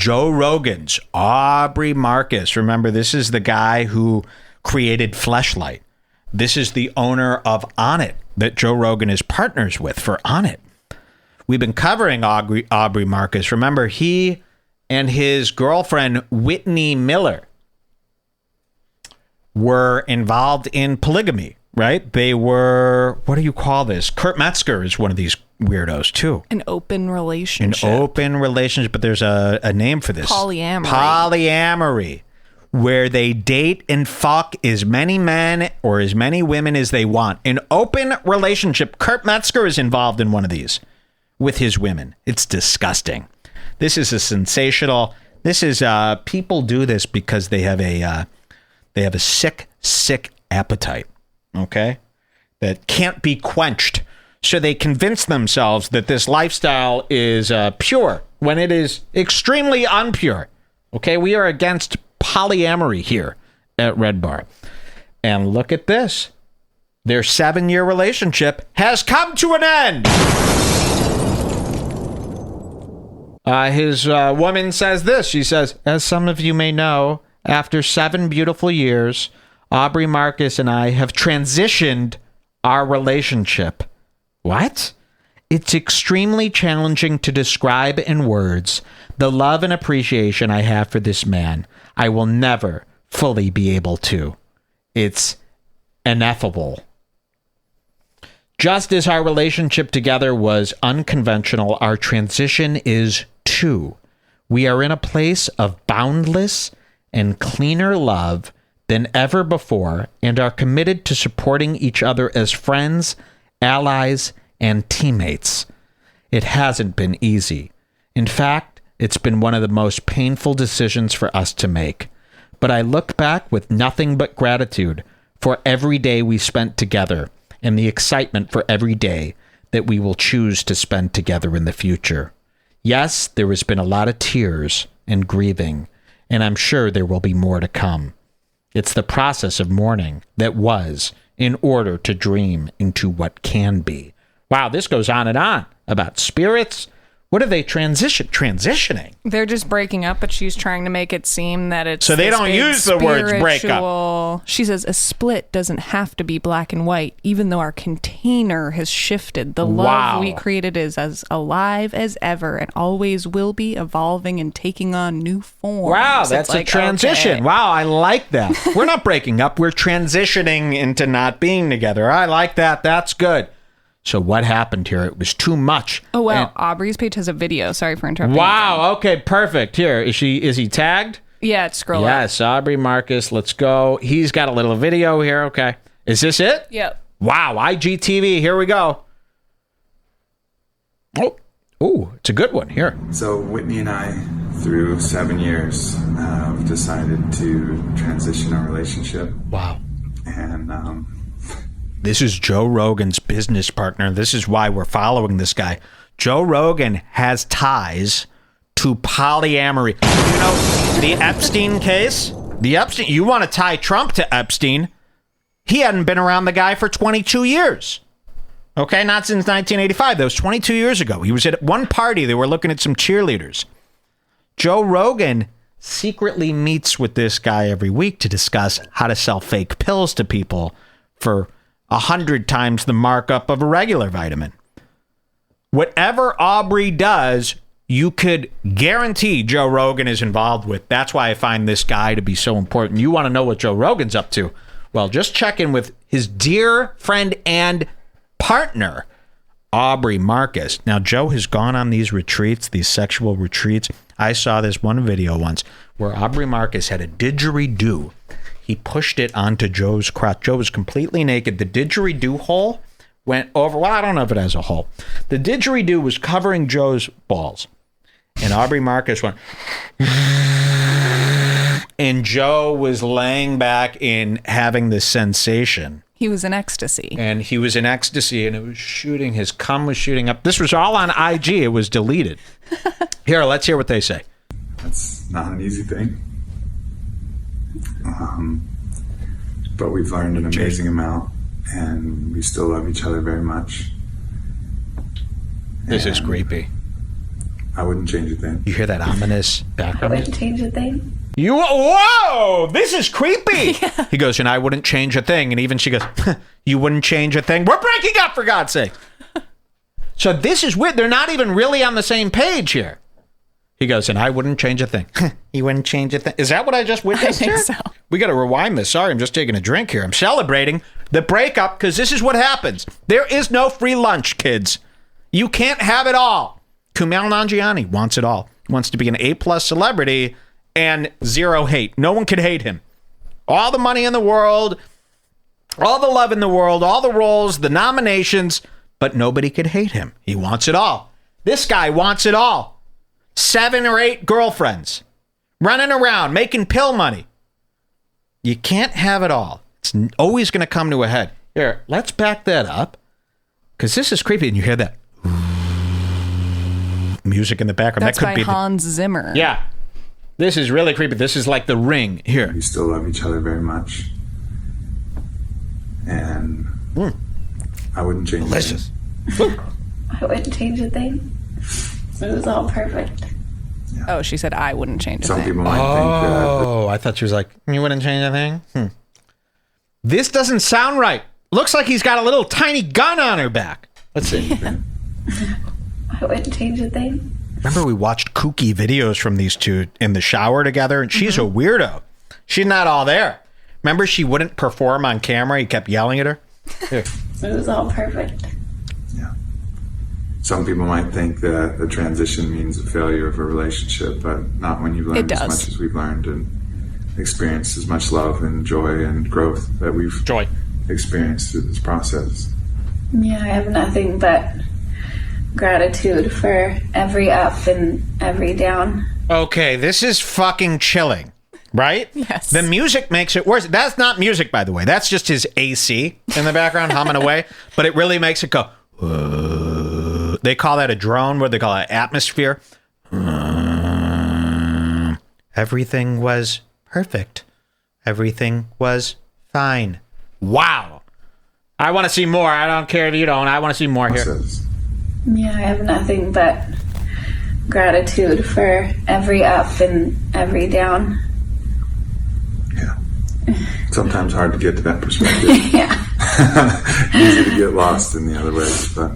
Joe Rogan's Aubrey Marcus. Remember, this is the guy who created Fleshlight. This is the owner of Onnit that Joe Rogan is partners with for Onnit. We've been covering Aubrey Marcus. Remember, he and his girlfriend, Whitney Miller, were involved in polygamy, right? They were, what do you call this? Kurt Metzger is one of these weirdos, too. An open relationship. An open relationship, but there's a name for this. Polyamory. Polyamory, where they date and fuck as many men or as many women as they want. An open relationship. Kurt Metzger is involved in one of these with his women. It's disgusting. This is a sensational. This is people do this because they have a sick appetite. Okay, that can't be quenched. So they convince themselves that this lifestyle is pure when it is extremely unpure. Okay, we are against polyamory here at Red Bar. And look at this. Their 7-year relationship has come to an end. His woman says this. She says, as some of you may know, after 7 beautiful years, Aubrey Marcus and I have transitioned our relationship. What? It's extremely challenging to describe in words the love and appreciation I have for this man. I will never fully be able to. It's ineffable. Just as our relationship together was unconventional, our transition is too. We are in a place of boundless and cleaner love than ever before and are committed to supporting each other as friends, allies, and teammates. It hasn't been easy. In fact, it's been one of the most painful decisions for us to make. But I look back with nothing but gratitude for every day we spent together and the excitement for every day that we will choose to spend together in the future. Yes, there has been a lot of tears and grieving, and I'm sure there will be more to come. It's the process of mourning that was in order to dream into what can be. Wow, this goes on and on about spirits. What are they transitioning? They're just breaking up, but she's trying to make it seem that it's so they don't use the words break up. She says a split doesn't have to be black and white, even though our container has shifted. The love we created is as alive as ever and always will be, evolving and taking on new forms. Wow, that's a transition. Okay. Wow, I like that. We're not breaking up. We're transitioning into not being together. I like that. That's good. So what happened here? It was too much. Oh, well, Aubrey's page has a video. Sorry for interrupting. Wow. Okay, perfect. Here, is he tagged? Yeah, scroll up. Yes, Aubrey Marcus. Let's go. He's got a little video here. Okay. Is this it? Yep. Wow, IGTV. Here we go. Oh, it's a good one. Here. So Whitney and I, through 7 years, decided to transition our relationship. Wow. And this is Joe Rogan's business partner. This is why we're following this guy. Joe Rogan has ties to polyamory. You know, the Epstein case? You want to tie Trump to Epstein. He hadn't been around the guy for 22 years. Okay, not since 1985. That was 22 years ago. He was at one party. They were looking at some cheerleaders. Joe Rogan secretly meets with this guy every week to discuss how to sell fake pills to people for 100 times the markup of a regular vitamin. Whatever Aubrey does, you could guarantee Joe Rogan is involved with. That's why I find this guy to be so important. You want to know what Joe Rogan's up to? Well, just check in with his dear friend and partner, Aubrey Marcus. Now, Joe has gone on these retreats, these sexual retreats. I saw this one video once where Aubrey Marcus had a didgeridoo. He pushed it onto Joe's crotch. Joe was completely naked. The didgeridoo hole went over. Well, I don't know if it has a hole. The didgeridoo was covering Joe's balls. And Aubrey Marcus went. And Joe was laying back in having this sensation. He was in ecstasy. And he was in ecstasy, and it was shooting. His cum was shooting up. This was all on IG. It was deleted. Here, let's hear what they say. That's not an easy thing. But we've learned an amazing amount, and we still love each other very much. This is creepy. I wouldn't change a thing. You hear that ominous background? I wouldn't change a thing. Whoa, this is creepy. Yeah. He goes, and I wouldn't change a thing. And even she goes, you wouldn't change a thing? We're breaking up, for God's sake. So this is weird. They're not even really on the same page here. He goes, and I wouldn't change a thing. You wouldn't change a thing. Is that what I just witnessed I think here? so. We got to rewind this. Sorry, I'm just taking a drink here. I'm celebrating the breakup because this is what happens. There is no free lunch, kids. You can't have it all. Kumail Nanjiani wants it all. Wants to be an A+ celebrity and zero hate. No one could hate him. All the money in the world, all the love in the world, all the roles, the nominations, but nobody could hate him. He wants it all. This guy wants it all. 7 or 8 girlfriends. Running around, making pill money. You can't have it all. It's always going to come to a head. Here, let's back that up. Because this is creepy. And you hear that music in the background. That's that could by be Hans Zimmer. Yeah. This is really creepy. This is like The Ring. Here. We still love each other very much. And I wouldn't change Delicious. I wouldn't change a thing. It was all perfect. Oh, she said I wouldn't change a Some thing. people might think that. Oh, I thought she was like, you wouldn't change a thing? This doesn't sound right. Looks like he's got a little tiny gun on her back. Let's see. I wouldn't change a thing. Remember we watched kooky videos from these two in the shower together, and she's a weirdo. She's not all there. Remember she wouldn't perform on camera? He kept yelling at her. Here. It was all perfect. Yeah. Some people might think that the transition means a failure of a relationship, but not when you've learned It as does. much as we've learned and experienced as much love and joy and growth that we've experienced through this process. Yeah, I have nothing but gratitude for every up and every down. Okay, this is fucking chilling, right? Yes. The music makes it worse. That's not music, by the way. That's just his AC in the background humming away, but it really makes it go. They call that a drone. What do they call it? Atmosphere. Everything was perfect. Everything was fine. Wow. I want to see more. I don't care if you don't. I want to see more here. Process. Yeah, I have nothing but gratitude for every up and every down. Yeah. Sometimes hard to get to that perspective. Yeah. Easy to get lost in the other ways, but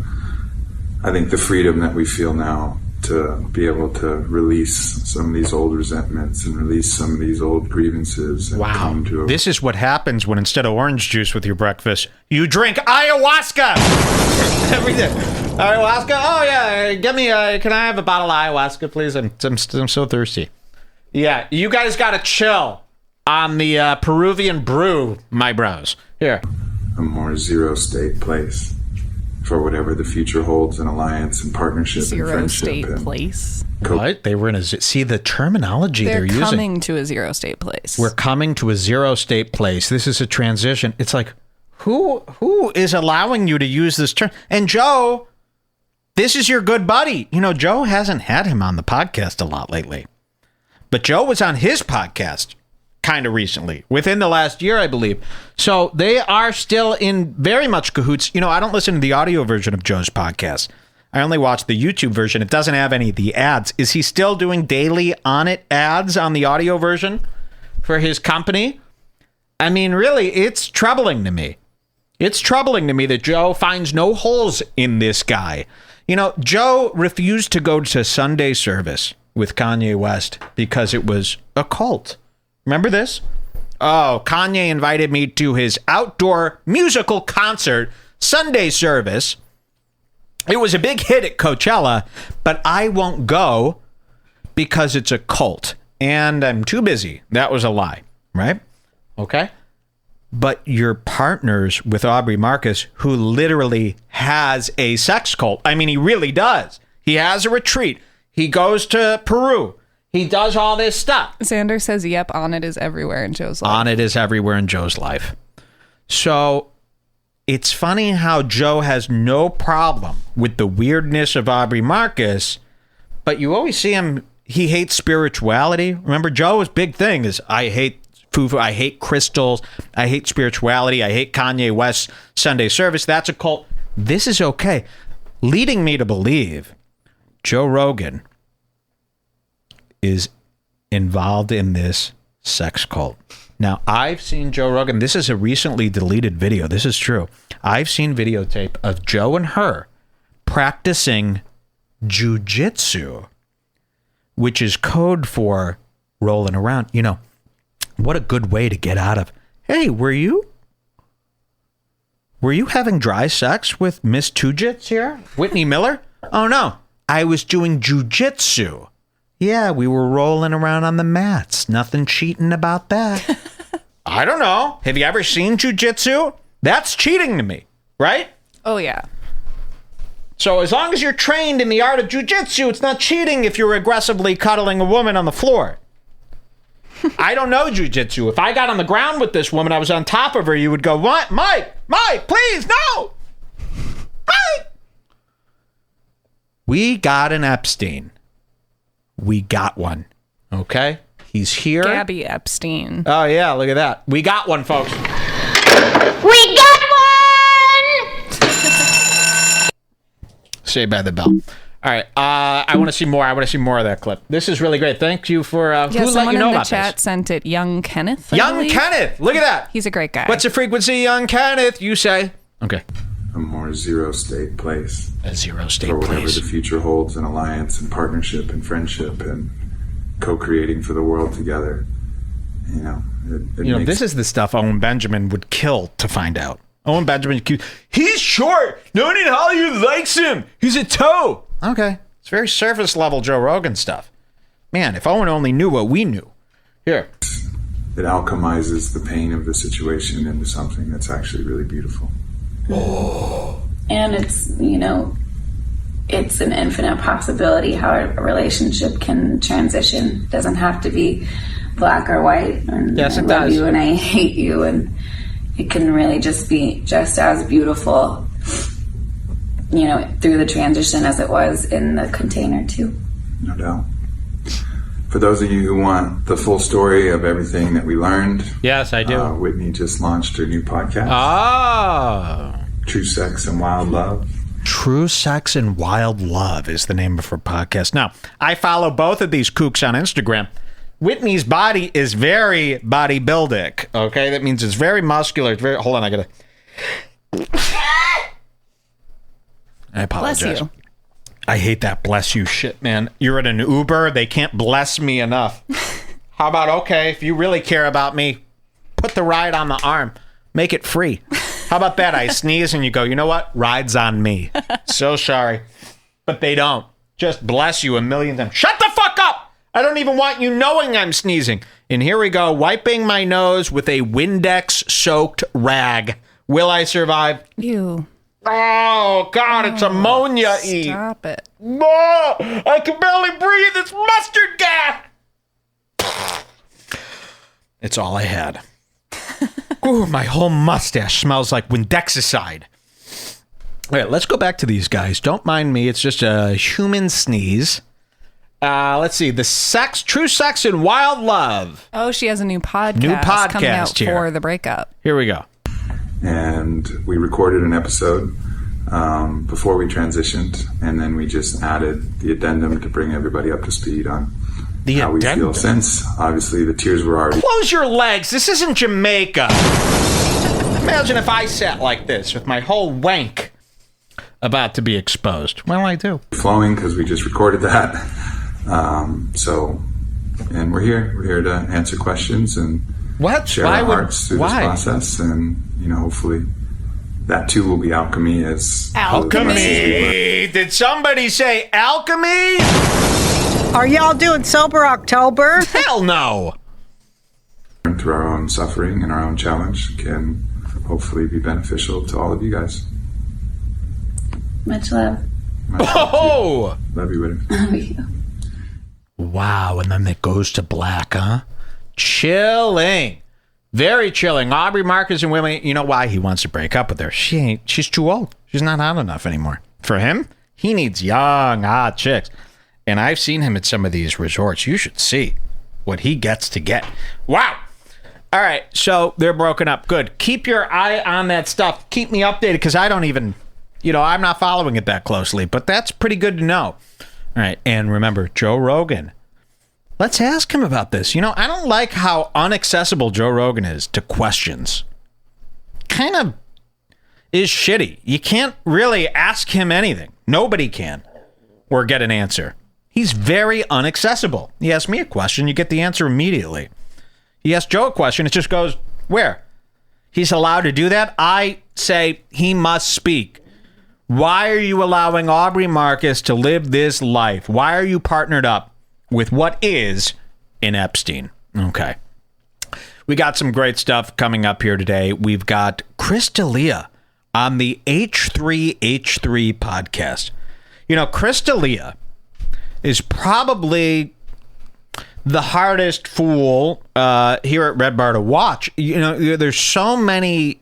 I think the freedom that we feel now to be able to release some of these old resentments and release some of these old grievances and Wow. come to a This is what happens when instead of orange juice with your breakfast, you drink ayahuasca. Every day. Ayahuasca? Oh, yeah. Get me, can I have a bottle of ayahuasca, please? I'm so thirsty. Yeah, you guys got to chill on the Peruvian brew, my bros. Here. a more zero state place for whatever the future holds in alliance and partnership and Zero friendship. state and place. What? They were in a... See, the terminology They're using. coming to a zero state place. We're coming to a zero state place. This is a transition. It's like, who is allowing you to use this term? And Joe, this is your good buddy. You know, Joe hasn't had him on the podcast a lot lately. But Joe was on his podcast kind of recently, within the last year, I believe. So they are still in very much cahoots. You know, I don't listen to the audio version of Joe's podcast. I only watch the YouTube version. It doesn't have any of the ads. Is he still doing daily on it ads on the audio version for his company? I mean, really, it's troubling to me. It's troubling to me that Joe finds no holes in this guy. You know, Joe refused to go to Sunday service with Kanye West because it was a cult. Remember this? Oh, Kanye invited me to his outdoor musical concert Sunday service. It was a big hit at Coachella, but I won't go because it's a cult and I'm too busy. That was a lie, right? Okay. But you're partners with Aubrey Marcus, who literally has a sex cult. I mean, he really does. He has a retreat. He goes to Peru. He does all this stuff. Xander says, yep, on it is everywhere in Joe's life. On it is everywhere in Joe's life. So it's funny how Joe has no problem with the weirdness of Aubrey Marcus, but you always see him, he hates spirituality. Remember, Joe's big thing is, I hate Fufu, I hate crystals, I hate spirituality, I hate Kanye West's Sunday service. That's a cult. This is okay. Leading me to believe Joe Rogan is involved in this sex cult. Now, I've seen Joe Rogan. This is a recently deleted video. This is true. I've seen videotape of Joe and her practicing jujitsu, which is code for rolling around. You know, what a good way to get out of, hey, were you having dry sex with Miss Two-Jits here? Whitney Miller? Oh, no. I was doing jujitsu. Yeah, we were rolling around on the mats. Nothing cheating about that. I don't know. Have you ever seen jujitsu? That's cheating to me, right? Oh, yeah. So as long as you're trained in the art of jujitsu, it's not cheating if you're aggressively cuddling a woman on the floor. I don't know jujitsu. If I got on the ground with this woman, I was on top of her, you would go, what? Mike, please, no! Mike! We got an Epstein. We got one. Okay? He's here. Gabby Epstein. Oh, yeah, look at that. We got one, folks. We got one! Saved by the bell. All right. I want to see more. I want to see more of that clip. This is really great. Thank you for who let you know about this. Someone in the chat sent it. Young Kenneth. Young Kenneth. Look at that. He's a great guy. What's the frequency, Young Kenneth? You say. Okay. A more zero-state place. A zero-state for whatever place. the future holds, in alliance and partnership and friendship and co-creating for the world together. You know, this is the stuff Owen Benjamin would kill to find out. Owen Benjamin, he's short. No one in Hollywood likes him. He's a toe. Okay. It's very surface level Joe Rogan stuff. Man, if Owen only knew what we knew. Here. It alchemizes the pain of the situation into something that's actually really beautiful. Oh. And it's, it's an infinite possibility how a relationship can transition. It doesn't have to be black or white. And yes, it I love does. you and I hate you. And it can really just be just as beautiful, through the transition as it was in the container too. No doubt. For those of you who want the full story of everything that we learned, yes, I do. Whitney just launched her new podcast. Oh. True Sex and Wild Love. True Sex and Wild Love is the name of her podcast. Now, I follow both of these kooks on Instagram. Whitney's body is very bodybuildic, okay? That means it's very muscular. It's very... Hold on, I gotta... I apologize. Bless you. I hate that bless you shit, man. You're in an Uber. They can't bless me enough. How about, okay, if you really care about me, put the ride on the arm. Make it free. How about that? I sneeze and you go, you know what? Ride's on me. So sorry. But they don't. Just bless you a million times. Shut the fuck up! I don't even want you knowing I'm sneezing. And here we go, wiping my nose with a Windex-soaked rag. Will I survive? Ew. Oh, God, it's ammonia-y. Stop it. Oh, I can barely breathe. It's mustard gas. It's all I had. Ooh, my whole mustache smells like Windexicide. All right, let's go back to these guys. Don't mind me. It's just a human sneeze. Let's see. True Sex and Wild Love. Oh, she has a new podcast coming out here. For the breakup. Here we go. And we recorded an episode before we transitioned, and then we just added the addendum to bring everybody up to speed on how we feel since. Obviously, the tears were already... Close your legs. This isn't Jamaica. Imagine if I sat like this with my whole wank about to be exposed. Well, I do. Flowing because we just recorded that. And we're here. We're here to answer questions and share our hearts through this process. And, hopefully that too will be alchemy as... Alchemy! Did somebody say alchemy? Are y'all doing Sober October? Hell no! Through our own suffering and our own challenge can hopefully be beneficial to all of you guys. Much love. Oh! Love you, Whitney. Love you. Wow, and then it goes to black, huh? Chilling. Very chilling. Aubrey Marcus and Willie, you know why he wants to break up with her? She's too old. She's not hot enough anymore. For him, he needs young, hot chicks. And I've seen him at some of these resorts. You should see what he gets to get. Wow. All right, so they're broken up. Good. Keep your eye on that stuff. Keep me updated because I don't even, I'm not following it that closely. But that's pretty good to know. All right, and remember, Joe Rogan Let's ask him about this. You know, I don't like how inaccessible Joe Rogan is to questions. Kind of is shitty. You can't really ask him anything. Nobody can. Or get an answer. He's very inaccessible. He asks me a question, you get the answer immediately. He asks Joe a question, it just goes, where? He's allowed to do that? I say he must speak. Why are you allowing Aubrey Marcus to live this life? Why are you partnered up with what is an Epstein? Okay. We got some great stuff coming up here today. We've got Chris D'Elia on the H3H3 podcast. You know, Chris D'Elia is probably the hardest fool here at Red Bar to watch. You know, there's so many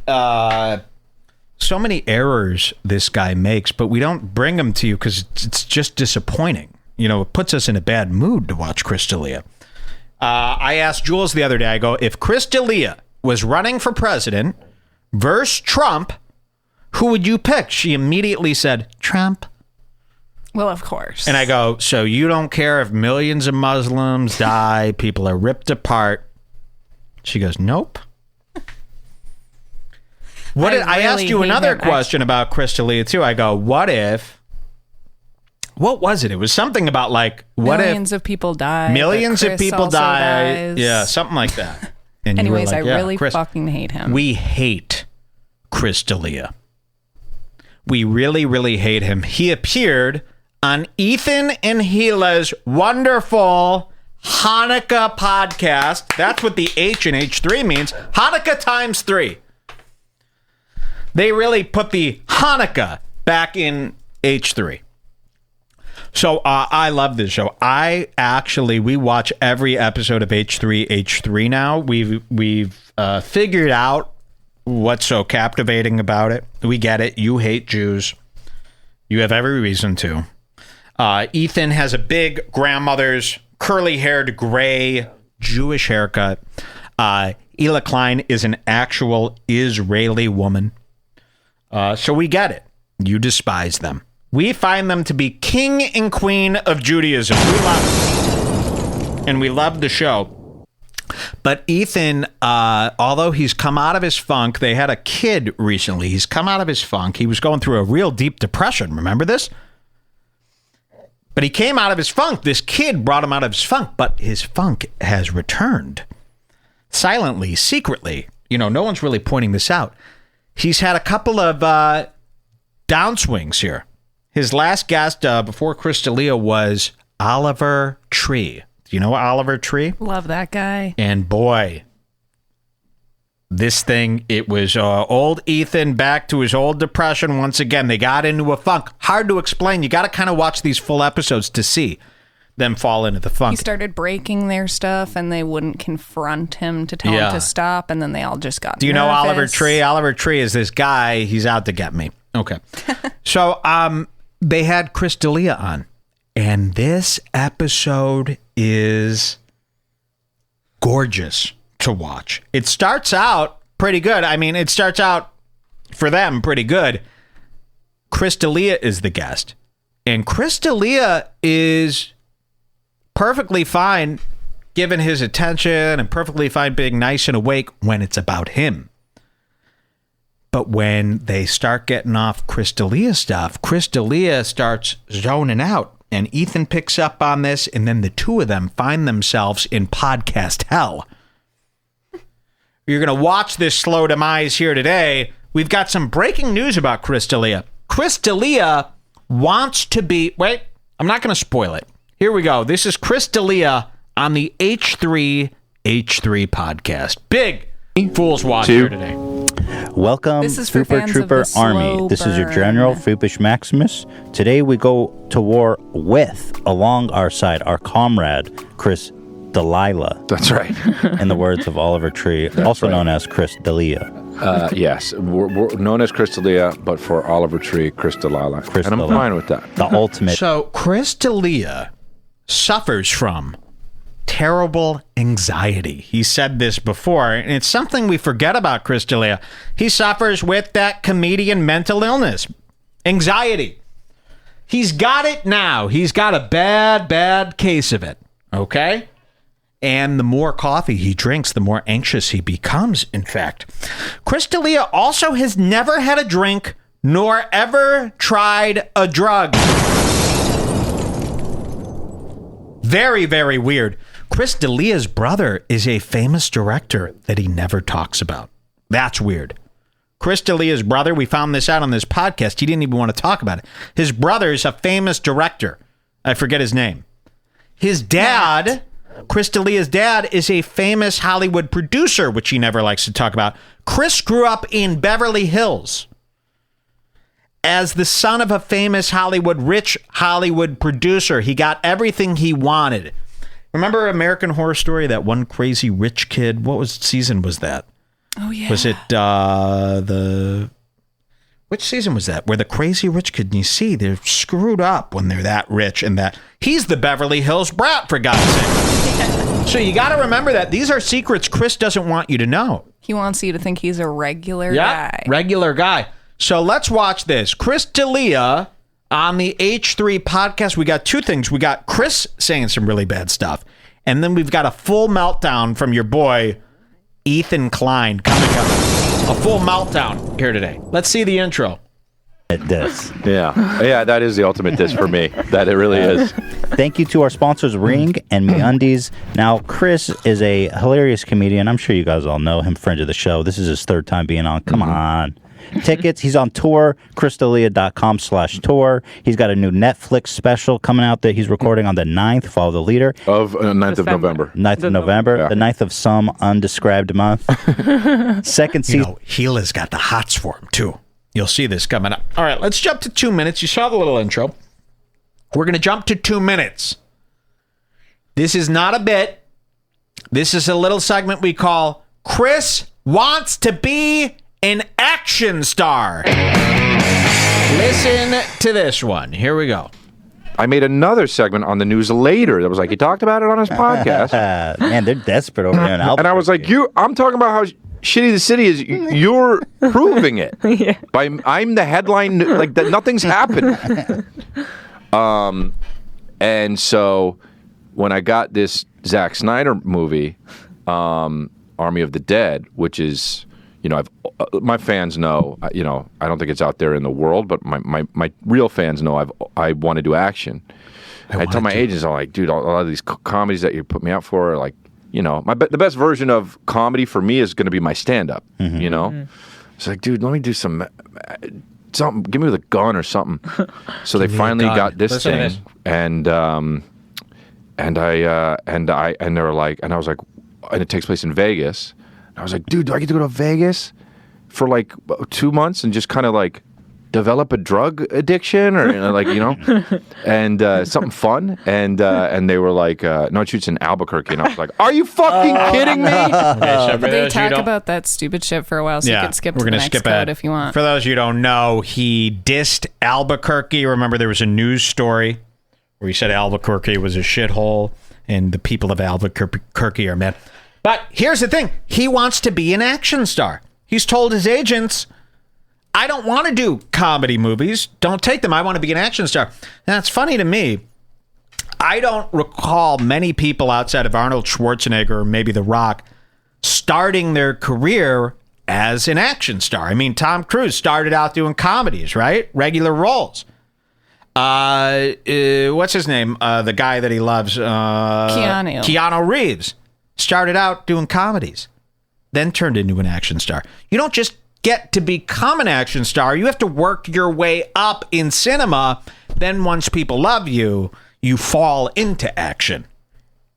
errors this guy makes, but we don't bring them to you because it's just disappointing. You know, it puts us in a bad mood to watch Chris D'Elia. I asked Jules the other day, I go, if Chris D'Elia was running for president versus Trump, who would you pick? She immediately said, Trump. Well, of course. And I go, so you don't care if millions of Muslims die, people are ripped apart? She goes, nope. I asked you another question about Chris D'Elia too. I go, what was it? It was something about like, what millions of people die. Millions of people die. Yeah, something like that. And anyways, like, I really Chris, fucking hate him. We hate Chris D'Elia. We really, really hate him. He appeared on Ethan and Gila's wonderful Hanukkah podcast. That's what the H in H3 means. Hanukkah times 3. They really put the Hanukkah back in H3. So I love this show. We watch every episode of H3H3 now. We've figured out what's so captivating about it. We get it. You hate Jews. You have every reason to. Ethan has a big grandmother's curly-haired gray Jewish haircut. Hila Klein is an actual Israeli woman. So we get it. You despise them. We find them to be king and queen of Judaism. We love them. And we love the show. But Ethan, although he's come out of his funk, they had a kid recently. He's come out of his funk. He was going through a real deep depression. Remember this? But he came out of his funk. This kid brought him out of his funk, but his funk has returned. Silently, secretly. You know, no one's really pointing this out. He's had a couple of downswings here. His last guest before Chris D'Elia was Oliver Tree. Do you know Oliver Tree? Love that guy. And boy, this thing, it was old Ethan back to his old depression once again. They got into a funk. Hard to explain. You got to kind of watch these full episodes to see them fall into the funk. He started breaking their stuff, and they wouldn't confront him to tell him to stop, and then they all just got Do you nervous. know Oliver Tree? Oliver Tree is this guy. He's out to get me. Okay. So they had Chris D'Elia on, and this episode is gorgeous to watch. It starts out pretty good. I mean, it starts out for them pretty good. Chris D'Elia is the guest, and Chris D'Elia is perfectly fine giving his attention and perfectly fine being nice and awake when it's about him. But when they start getting off Chris D'Elia stuff, Chris D'Elia starts zoning out, and Ethan picks up on this, and then the two of them find themselves in podcast hell. You're going to watch this slow demise here today. We've got some breaking news about Chris D'Elia. Chris D'Elia wants to be... Wait, I'm not going to spoil it. Here we go. This is Chris D'Elia on the H3H3 podcast. Big Fools Watch here today. Welcome, This is for Super fans of Trooper the Army. slow This is your burn. General Fupish Maximus. Today we go to war with, along our side, our comrade, Chris Delilah. That's right. In the words of Oliver Tree, also known as Chris D'Elia. Yes, we're known as Chris D'Elia, but for Oliver Tree, Chris Delilah. Chris and I'm D'Elia. fine with that. The ultimate. So Chris D'Elia suffers from terrible anxiety. He said this before, and it's something we forget about Chris D'Elia. He suffers with that comedian mental illness, anxiety. He's got it now. He's got a bad case of it. Okay? And the more coffee he drinks, the more anxious he becomes, in fact. Chris D'Elia also has never had a drink nor ever tried a drug. Very, very weird. Chris D'Elia's brother is a famous director that he never talks about. That's weird. Chris D'Elia's brother, we found this out on this podcast. He didn't even want to talk about it. His brother is a famous director. I forget his name. His dad... Chris D'Elia's dad is a famous Hollywood producer, which he never likes to talk about. Chris grew up in Beverly Hills as the son of a famous rich Hollywood producer. He got everything he wanted. Remember American Horror Story, that one crazy rich kid? What season was that? Oh, yeah. Was it which season was that? Where the crazy rich kid, and you see, they're screwed up when they're that rich, and that he's the Beverly Hills brat, for God's sake. So you got to remember that these are secrets Chris doesn't want you to know. He wants you to think he's a regular guy. Regular guy. So let's watch this. Chris D'Elia on the H3 podcast. We got two things. We got Chris saying some really bad stuff, and then we've got a full meltdown from your boy, Ethan Klein, coming up. A full meltdown here today. Let's see the intro. This. Yeah, that is the ultimate diss for me. That it really is. Thank you to our sponsors, Ring and MeUndies. Now, Chris is a hilarious comedian. I'm sure you guys all know him, friend of the show. This is his third time being on. Come on. Tickets, he's on tour, chrisdelia.com/tour. He's got a new Netflix special coming out that he's recording on the 9th, Follow the Leader. Of 9th of November. 9th of November, yeah. The 9th of some undescribed month. Second season. You know, Gila's got the hots for him, too. You'll see this coming up. All right, let's jump to 2 minutes. You saw the little intro. We're going to jump to 2 minutes. This is not a bit. This is a little segment we call Chris Wants to Be an Action Star. Listen to this one. Here we go. I made another segment on the news later that was like, he talked about it on his podcast. Man, they're desperate over there in Albuquerque. And I was like, I'm talking about how shitty the city is. You're proving it. Yeah. I'm the headline, like that. Nothing's happened. And so when I got this Zack Snyder movie, Army of the Dead, which is, you know, my fans know, you know, I don't think it's out there in the world, but my real fans know I want to do action. I tell my agents, I'm like, dude, a lot of these comedies that you put me out for are like, you know, the best version of comedy for me is going to be my stand-up, you know? Mm-hmm. It's like, dude, let me do something, give me with a gun or something. So they finally got this thing, and they were like, and I was like, and it takes place in Vegas. I was like, dude, do I get to go to Vegas for like 2 months and just kind of like develop a drug addiction or like, you know, and something fun? And they were like, no, it shoots in Albuquerque. And I was like, are you fucking kidding me? But they talk about that stupid shit for a while, so you can skip to the next code if you want. For those who don't know, he dissed Albuquerque. Remember, there was a news story where he said Albuquerque was a shithole and the people of Albuquerque are mad. But here's the thing. He wants to be an action star. He's told his agents, I don't want to do comedy movies. Don't take them. I want to be an action star. And it's funny to me. I don't recall many people outside of Arnold Schwarzenegger or maybe The Rock starting their career as an action star. I mean, Tom Cruise started out doing comedies, right? Regular roles. What's his name? The guy that he loves. Keanu Reeves. Started out doing comedies, then turned into an action star. You don't just get to become an action star. You have to work your way up in cinema. Then once people love you, you fall into action.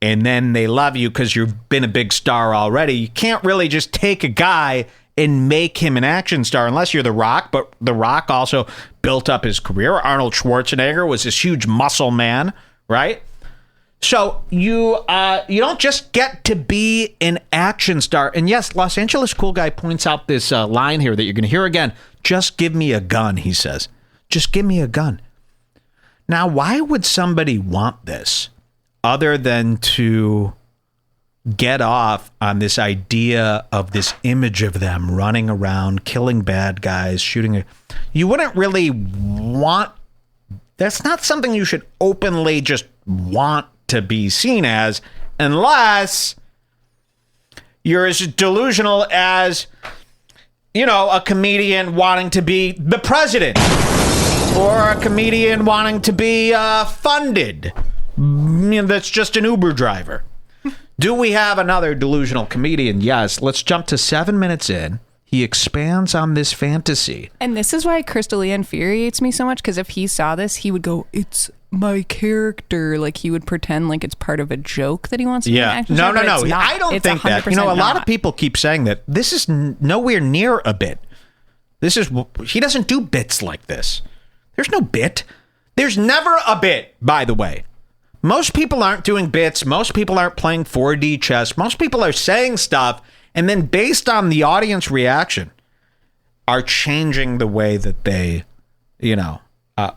And then they love you because you've been a big star already. You can't really just take a guy and make him an action star unless you're The Rock. But The Rock also built up his career. Arnold Schwarzenegger was this huge muscle man, right? So you don't just get to be an action star. And yes, Los Angeles Cool Guy points out this line here that you're going to hear again. Just give me a gun, he says. Just give me a gun. Now, why would somebody want this other than to get off on this idea of this image of them running around, killing bad guys, shooting? You wouldn't really want... That's not something you should openly just want to be seen as, unless you're as delusional as, a comedian wanting to be the president or a comedian wanting to be funded. That's just an Uber driver. Do we have another delusional comedian? Yes. Let's jump to 7 minutes in. He expands on this fantasy. And this is why Chris D'Elia infuriates me so much, because if he saw this, he would go, it's my character. Like, he would pretend like it's part of a joke that he wants to be an action star, but it's not. I don't It's think that. 100% A lot not. of people keep saying that. This is nowhere near a bit. He doesn't do bits like this. There's no bit. There's never a bit, by the way. Most people aren't doing bits. Most people aren't playing 4D chess. Most people are saying stuff, and then based on the audience reaction, are changing the way that they,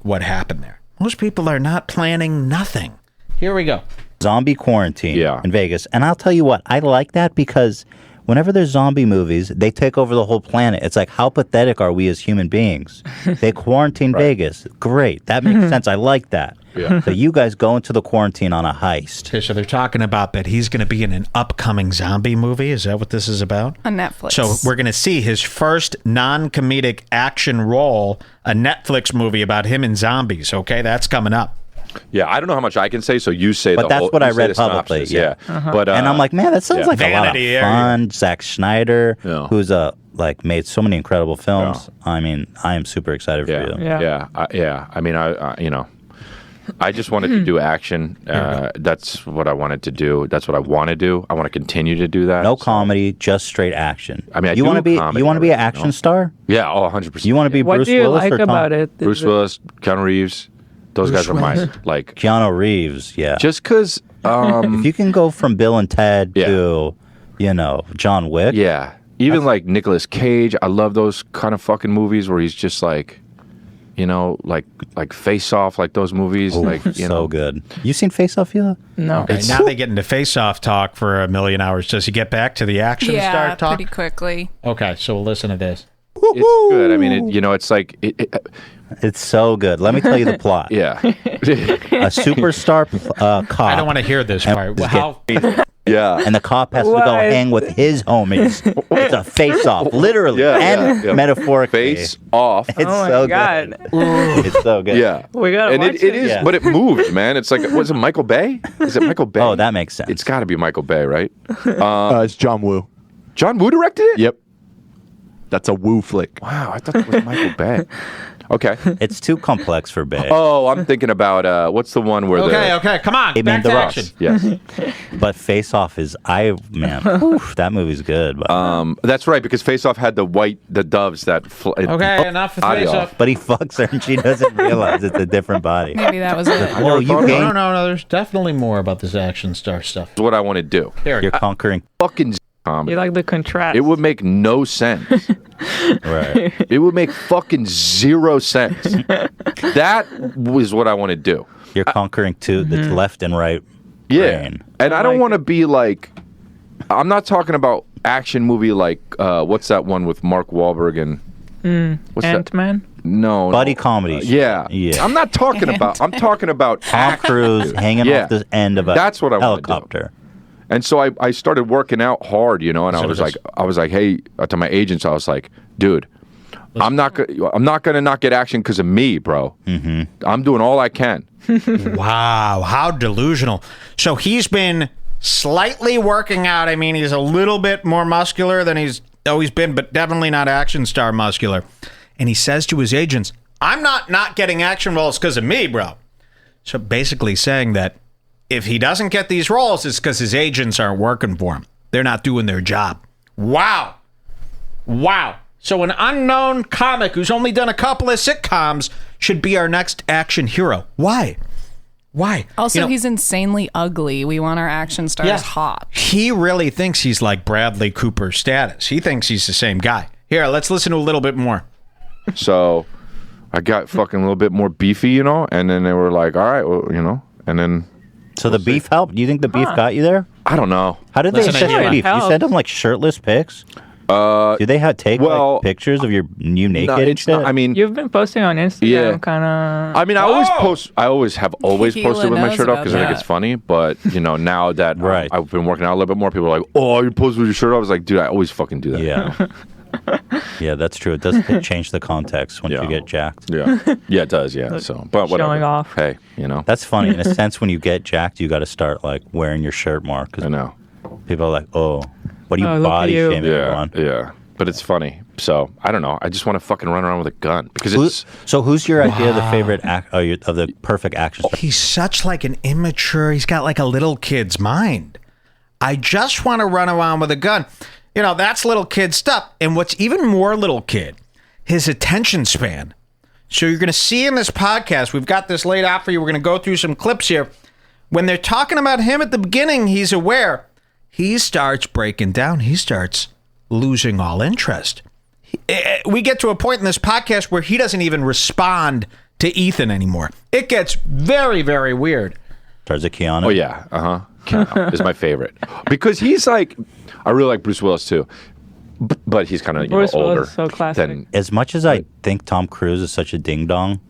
what happened there. Most people are not planning nothing. Here we go. Zombie quarantine in Vegas. And I'll tell you what, I like that because whenever there's zombie movies, they take over the whole planet. It's like, how pathetic are we as human beings? They quarantine Vegas. Great. That makes sense. I like that. Yeah. So you guys go into the quarantine on a heist. Okay, so they're talking about that he's going to be in an upcoming zombie movie. Is that what this is about? On Netflix. So we're going to see his first non-comedic action role, a Netflix movie about him and zombies. Okay, that's coming up. Yeah, I don't know how much I can say, so you say but that's what I read publicly. Yeah. But and I'm like, man, that sounds like Vanity a lot of fun. Zack Snyder, who's made so many incredible films. Yeah. I mean, I am super excited for you. I mean, I just wanted to do action. That's what I wanted to do. That's what I want to do. I want to continue to do that. No comedy, just straight action. I mean, you want to be an action star? Yeah, 100%. You want to be what Bruce do you Willis like or Tom? about it? Bruce Willis, Keanu Reeves. Those guys are mine. Like Keanu Reeves, yeah. Just because if you can go from Bill and Ted to, John Wick. Yeah. Even like Nicolas Cage. I love those kind of fucking movies where he's just like, like Face Off, like those movies. So good. You seen Face Off, Hila? No. Okay, now they get into Face Off talk for a million hours. Does he get back to the action star talk? Pretty quickly. Okay, so we'll listen to this. It's good. I mean, it's like... It's so good. Let me tell you the plot. Yeah. A superstar cop. I don't want to hear this part. How? Yeah. And the cop has to go hang with his homies. It's a face-off, literally and metaphorically. Face off. It's so God. good. It's so good. Yeah. We gotta and watch it is, but it moves, man. It's like, was it Michael Bay? Is it Michael Bay? Oh, that makes sense. It's got to be Michael Bay, right? It's John Woo. John Woo directed it? Yep. That's a Woo flick. Wow, I thought it was Michael Bay. Okay. It's too complex for Bay. Oh, I'm thinking about what's the one where Okay, come on. Back to action. Yes. But Face Off is that movie's good. But, that's right, because Face Off had the doves that Okay, enough of Face Off. But he fucks her and she doesn't realize it's a different body. Maybe that was it. Oh, you gained. No, there's definitely more about this action star stuff. That's what I want to do. You're conquering. Fucking comedy. You like the contrast. It would make no sense. Right. It would make fucking 0 sense. That was what I want to do. You're conquering two that's left and right. Yeah. brain. And I don't want to be like, I'm not talking about action movie like, what's that one with Mark Wahlberg and what's Ant-Man? that? No. Buddy comedy. Yeah. Yeah. I'm not talking about, I'm talking about Tom Cruise hanging off the end of a That's what I wanna do. helicopter. And so I started working out hard, and I was like, hey, to my agents, I was like, dude, I'm not gonna not get action because of me, bro. Mm-hmm. I'm doing all I can. Wow, how delusional. So he's been slightly working out. I mean, he's a little bit more muscular than he's always been, but definitely not action star muscular. And he says to his agents, I'm not getting action roles because of me, bro. So basically saying that if he doesn't get these roles, it's because his agents aren't working for him. They're not doing their job. Wow. So an unknown comic who's only done a couple of sitcoms should be our next action hero. Why? Also, he's insanely ugly. We want our action stars hot. He really thinks he's like Bradley Cooper status. He thinks he's the same guy. Here, let's listen to a little bit more. So I got fucking a little bit more beefy, and then they were like, all right, well, and then... So the beef helped? Do you think the beef got you there? I don't know. How did they send you beef? You sent them like shirtless pics? Do they take like, pictures of you naked? and shit? I mean, you've been posting on Instagram, kind of. I mean, I always have posted with my shirt off because I think it's funny. But now that I've been working out a little bit more, people are like, "Oh, you post with your shirt off." I was like, "Dude, I always fucking do that." Yeah. Yeah, that's true. It does change the context once you get jacked. Yeah, yeah, it does. Yeah, so but whatever. Showing off. Hey, that's funny in a sense. When you get jacked, you got to start like wearing your shirt more. Cause I know. People are like, "Oh, what are you body shaming everyone?" Yeah, but it's funny. So I don't know. I just want to fucking run around with a gun because who's your idea of the favorite of the perfect action star? He's such like an immature. He's got like a little kid's mind. I just want to run around with a gun. That's little kid stuff. And what's even more little kid, his attention span. So you're going to see in this podcast, we've got this laid out for you. We're going to go through some clips here. When they're talking about him at the beginning, he's aware. He starts breaking down. He starts losing all interest. We get to a point in this podcast where he doesn't even respond to Ethan anymore. It gets very, very weird. Starts at Keanu. Oh, yeah. Keanu is my favorite. Because he's like... I really like Bruce Willis too, but he's kind of older. So classic. As much as I think Tom Cruise is such a ding dong,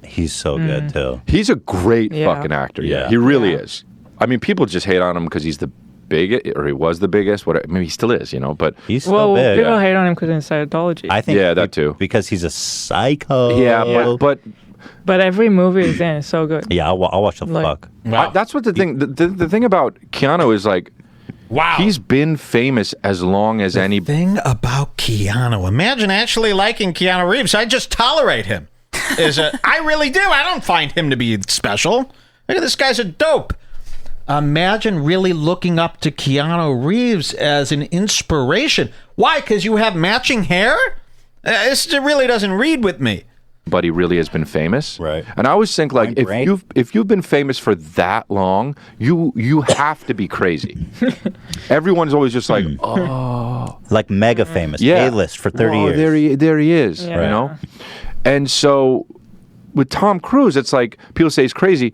he's so good too. He's a great fucking actor. Yeah, he really is. I mean, people just hate on him because he's the biggest, or he was the biggest. Whatever. I mean, he still is, but he's still big. People hate on him because of Scientology. I think that too, because he's a psycho. Yeah. But every movie he's in is so good. Yeah, I'll watch the fuck. Wow. That's what the thing. The thing about Keanu is like. Wow. He's been famous as long as any... The thing about Keanu. Imagine actually liking Keanu Reeves. I just tolerate him. I really do. I don't find him to be special. Look at this guy's a dope. Imagine really looking up to Keanu Reeves as an inspiration. Why? Because you have matching hair? This really doesn't read with me. But he really has been famous, right? And I always think like if you've been famous for that long, you have to be crazy. Everyone's always just like, like mega famous, A-list for 30 years. There he is, And so with Tom Cruise, it's like people say he's crazy.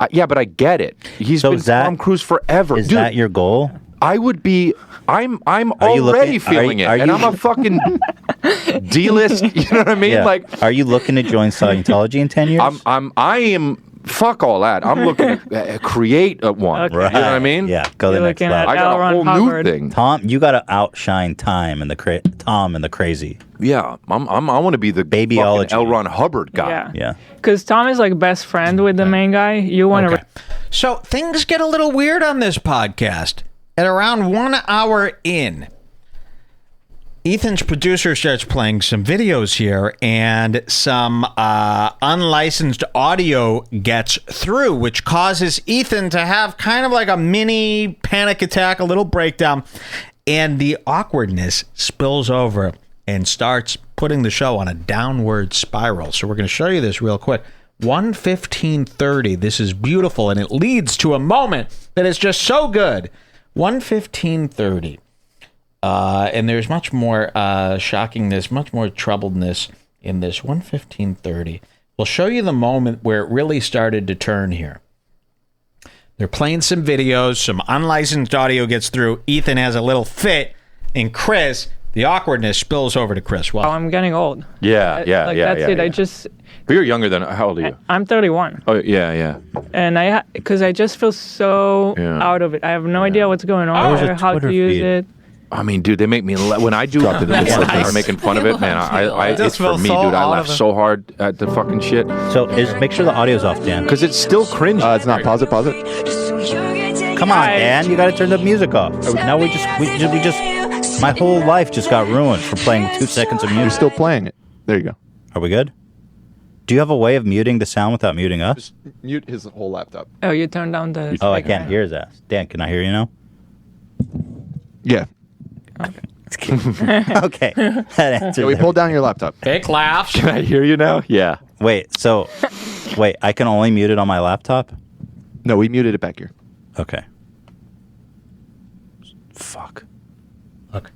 Yeah, but I get it. He's been Tom Cruise forever. Is that your goal? I would be. I'm already feeling it, and I'm a fucking D-list. You know what I mean? Yeah. Like, are you looking to join Scientology in 10 years? I am. Fuck all that. I'm looking to create one. Okay. Right. You know what I mean? Yeah. Go the next level. I got a whole new thing. Tom, you got to outshine Tom and the crazy. Yeah. I want to be the babyology L. Ron Hubbard guy. Yeah. Because Tom is like best friend with the main guy. You want to. So things get a little weird on this podcast. At around 1 hour in, Ethan's producer starts playing some videos here, and some unlicensed audio gets through, which causes Ethan to have kind of like a mini panic attack, a little breakdown, and the awkwardness spills over and starts putting the show on a downward spiral. So we're going to show you this real quick. 1:15:30. This is beautiful, and it leads to a moment that is just so good. 1:15:30. And there's much more shockingness, much more troubledness in this. 1:15:30. We'll show you the moment where it really started to turn here. They're playing some videos, some unlicensed audio gets through. Ethan has a little fit, and Chris, the awkwardness spills over to Chris. Well, I'm getting old. Yeah. That's it. Yeah. I just. But you're younger than. How old are you? I'm 31. Oh yeah. And because I just feel so out of it. I have no idea what's going on or how to use it. I mean, dude, they make me when I do they're making fun of it, man. It's for me, dude. I laugh so hard at the fucking shit. So make sure the audio's off, Dan, because it's still cringe. It's not. Pause it. Come on, Dan. You got to turn the music off. Now we just. My whole life just got ruined for playing 2 seconds of music. You're still playing it. There you go. Are we good? Do you have a way of muting the sound without muting us? Just mute his whole laptop. Oh, you turned down the... I can't hear his ass. Dan, can I hear you now? Yeah. Okay. That answers we pulled down your laptop. Fake laughs. Can I hear you now? Yeah. Wait, I can only mute it on my laptop? No, we muted it back here. Okay. Fuck. Look.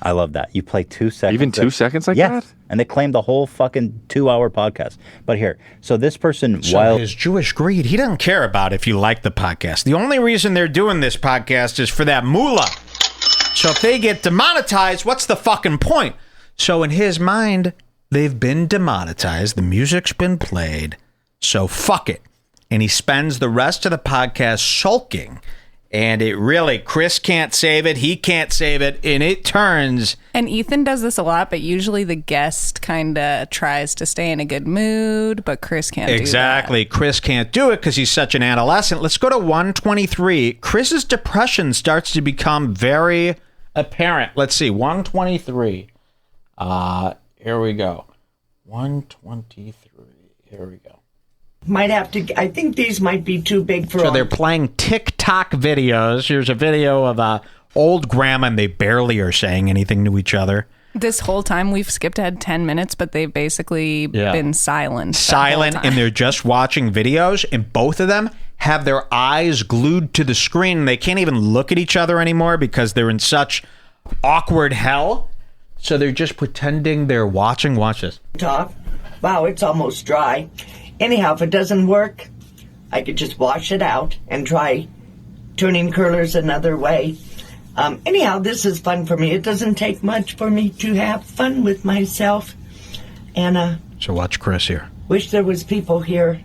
I love that. You play 2 seconds. Even 2 seconds like that? that? And they claim the whole fucking 2-hour podcast. But here, so this person, his Jewish greed, he doesn't care about if you like the podcast. The only reason they're doing this podcast is for that moolah. So if they get demonetized, what's the fucking point? So in his mind, they've been demonetized. The music's been played. So fuck it. And he spends the rest of the podcast sulking. And it really, Chris can't save it. He can't save it. And it turns. And Ethan does this a lot, but usually the guest kind of tries to stay in a good mood, but Chris can't do that. Exactly. Chris can't do it because he's such an adolescent. Let's go to 123. Chris's depression starts to become very apparent. Let's see. 123. Here we go. 123. Here we go. Might have to. I think these might be too big for. So they're playing TikTok videos. Here's a video of old grandma, and they barely are saying anything to each other. This whole time we've skipped ahead 10 minutes, but they've basically been silent. Silent, and they're just watching videos, and both of them have their eyes glued to the screen. They can't even look at each other anymore because they're in such awkward hell. So they're just pretending they're watching. Watch this. Talk. Wow, it's almost dry. Anyhow, if it doesn't work, I could just wash it out and try turning curlers another way. Anyhow, this is fun for me. It doesn't take much for me to have fun with myself. And so watch Chris here. Wish there was people here.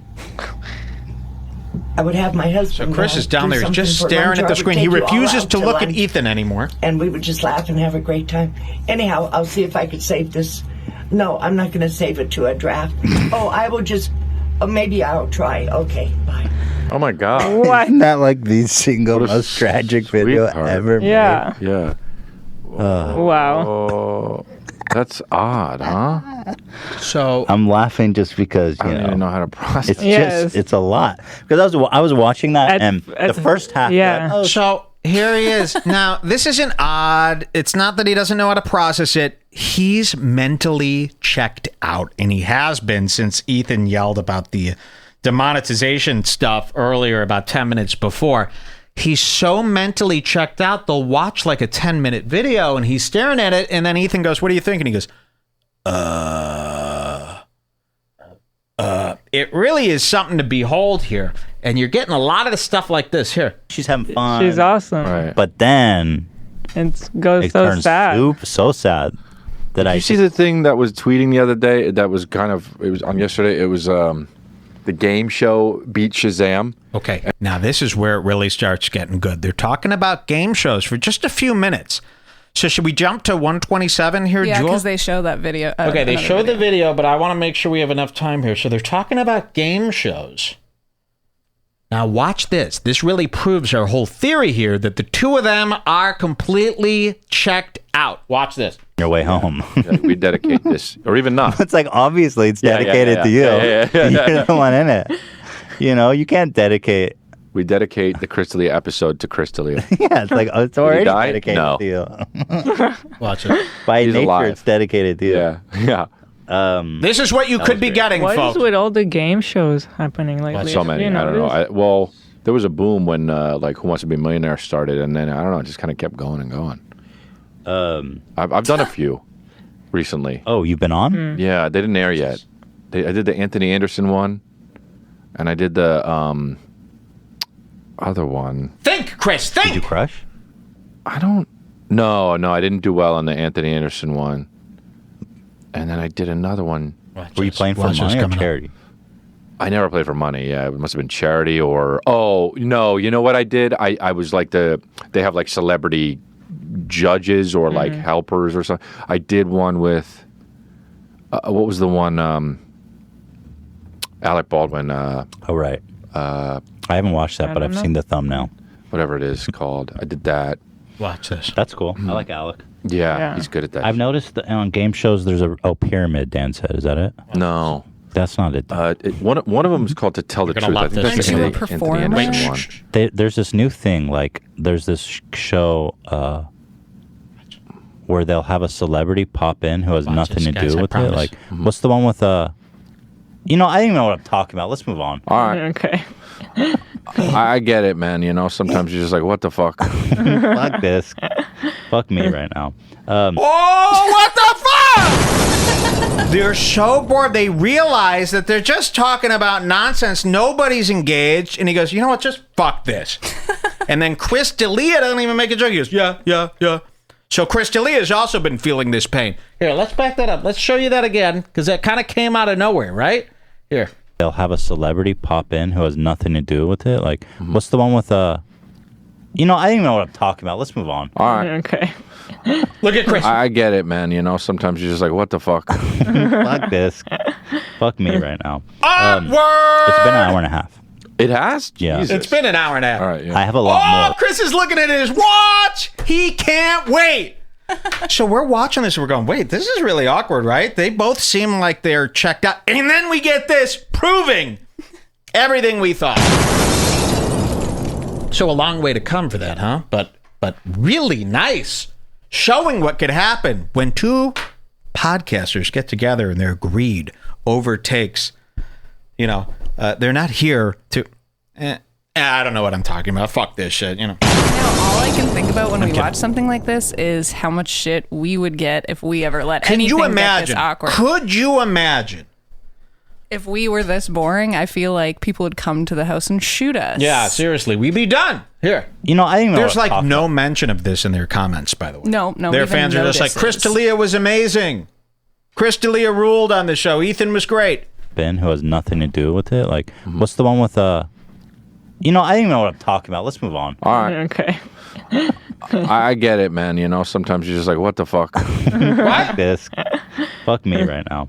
I would have my husband. So Chris is down there just staring at the screen. He refuses to look at Ethan anymore. And we would just laugh and have a great time. Anyhow, I'll see if I could save this. No, I'm not going to save it to a draft. I will just... maybe I'll try. Okay, bye. Oh my God! What? Isn't that like the single most tragic video ever made? Yeah. Wow. Oh, that's odd, huh? So I'm laughing just because I don't even know how to process. It's a lot because I was watching that and the first half. Yeah. So here he is. Now, this isn't odd. It's not that he doesn't know how to process it. He's mentally checked out, and he has been since Ethan yelled about the demonetization stuff earlier about 10 minutes before. He's so mentally checked out, they'll watch like a 10-minute video, and he's staring at it, and then Ethan goes, "What do you think?" And he goes, It really is something to behold here. And you're getting a lot of the stuff like this here. She's having fun. She's awesome. Right. But then it goes it so turns sad. so sad that Did you see the thing that was tweeting the other day? That was it was on yesterday. It was the game show Beat Shazam. Okay. Now this is where it really starts getting good. They're talking about game shows for just a few minutes. So should we jump to 127 here, Yeah, Jewel? because they show that video. Okay, they show the video, but I want to make sure we have enough time here. So they're talking about game shows. Now watch this. This really proves our whole theory here that the two of them are completely checked out. Watch this. Your way home. We dedicate this, or even not. It's like obviously it's dedicated to you. You're the one in it. You know, you can't dedicate. We dedicate the Chris D'Elia episode to Chris D'Elia. Yeah, it's like it's already dedicated No. to you. Watch it. By He's nature, alive. it's dedicated to you. Yeah. This is what you could be getting, What folks. is with all the game shows happening lately? So many. You I don't know. this? Well, there was a boom when like Who Wants to Be a Millionaire started, and then I don't know, it just kind of kept going and going. I've done a few recently. Oh, you've been on? Yeah, they didn't air yet. I did the Anthony Anderson one, and I did the other one. Think, Chris, think! Did you crush? I don't. No, I didn't do well on the Anthony Anderson one. And then I did another one. Were you playing for money or charity? I never played for money. Yeah, it must have been charity or no. You know what I did? I was like they have like celebrity judges or like helpers or something. I did one with what was the one? Alec Baldwin. Oh right. I haven't watched that, but I've seen the thumbnail. Whatever it is called. I did that. Watch this. That's cool. I like Alec. Yeah, he's good at that. I've noticed that on game shows there's a pyramid. Dan said, "Is that it?" No, that's not it. One of them is called To Tell the Truth. I think that's the Anthony Anderson one. There's this new thing. Like there's this show where they'll have a celebrity pop in who has nothing to do with it. Like what's the one with You know, I don't even know what I'm talking about. Let's move on. All right. Okay. I get it, man. You know, sometimes you're just like, what the fuck? Fuck this. Fuck me right now. What the fuck? They're so bored. They realize that they're just talking about nonsense. Nobody's engaged. And he goes, you know what? Just fuck this. And then Chris D'Elia doesn't even make a joke. He goes, yeah. So Chris D'Elia has also been feeling this pain. Here, let's back that up. Let's show you that again, because that kind of came out of nowhere, right? Here. They'll have a celebrity pop in who has nothing to do with it. Like, what's the one with I don't even know what I'm talking about. Let's move on. All right. Okay. Look at Chris. I get it, man. Sometimes you're just like, what the fuck? Fuck this. Fuck me right now. Awkward! It's been an hour and a half. It has? Yeah. Jesus. It's been an hour and a half. All right, yeah. I have a lot more. Chris is looking at his watch. He can't wait. So we're watching this and we're going, wait, this is really awkward, right? They both seem like they're checked out. And then we get this proving everything we thought. So a long way to come for that, huh? But really nice. Showing what could happen when two podcasters get together and their greed overtakes, they're not here to... I don't know what I'm talking about. Fuck this shit, all I can think about when we watch something like this is how much shit we would get if we ever let anything get this awkward. Could you imagine? If we were this boring, I feel like people would come to the house and shoot us. Yeah, seriously. We'd be done. Here. I didn't even know There's what like no mention of this in their comments, by the way. No. Their fans are just like, Chris D'Elia was amazing. Chris D'Elia ruled on the show. Ethan was great. Ben, who has nothing to do with it. Like, what's the one with I don't even know what I'm talking about. Let's move on. All right. Okay. I get it, man. Sometimes you're just like, what the fuck? Fuck this. Fuck me right now.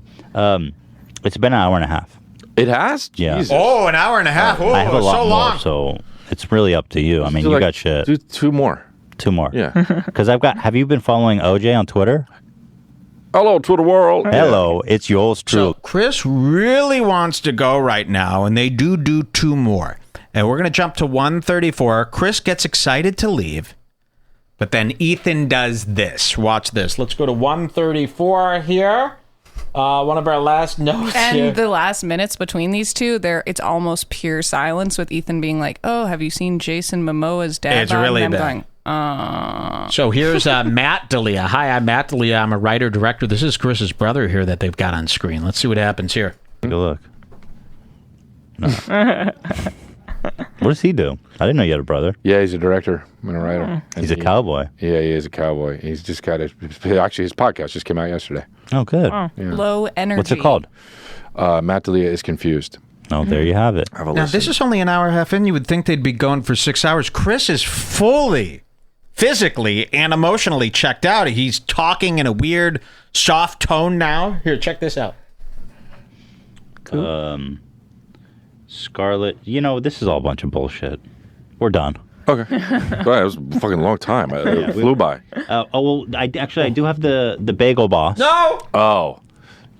It's been an hour and a half. It has? Yeah. Jesus. Oh, an hour and a half. Oh, I have a lot so more, long. so it's really up to you. I mean, Do you like got shit. Do two more. Two more. Yeah. Because have you been following OJ on Twitter? Hello, Twitter world. Hello, it's yours So true. Chris really wants to go right now, and they do two more. And we're going to jump to 134. Chris gets excited to leave, but then Ethan does this. Watch this. Let's go to 134 here. One of our last notes here. And the last minutes between these two, it's almost pure silence with Ethan being like, "Oh, have you seen Jason Momoa's dad?" It's really and bad. Going, So here's Matt D'Elia. Hi, I'm Matt D'Elia. I'm a writer-director. This is Chris's brother here that they've got on screen. Let's see what happens here. Take a look. No. What does he do? I didn't know you had a brother. Yeah, he's a director and a writer. He's a cowboy. Yeah, he is a cowboy. He's just got actually, his podcast just came out yesterday. Oh, good. Low energy. What's it called? Matt D'Elia is Confused. Oh, there you have it. Have a Now, listen. this is only an hour and a half in. You would think they'd be going for 6 hours. Chris is fully, physically and emotionally checked out. He's talking in a weird, soft tone now. Here, check this out. Scarlett, this is all a bunch of bullshit. We're done. Okay. Well, it was a fucking long time. It flew by. I do have the bagel boss. No! Oh,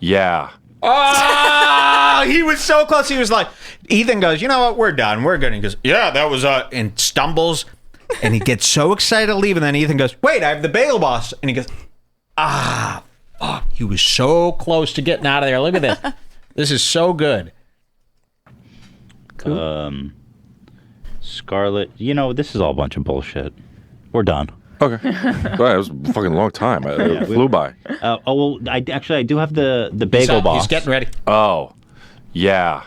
yeah. Oh, he was so close. He was like, Ethan goes, you know what? We're done. We're good. And he goes, yeah, that was, and stumbles. And he gets so excited to leave. And then Ethan goes, wait, I have the bagel boss. And he goes, fuck. He was so close to getting out of there. Look at this. This is so good. Scarlett, this is all a bunch of bullshit. We're done. Okay. Well, it was a fucking long time. It flew by. I do have the bagel boss. He's getting ready. Oh, yeah.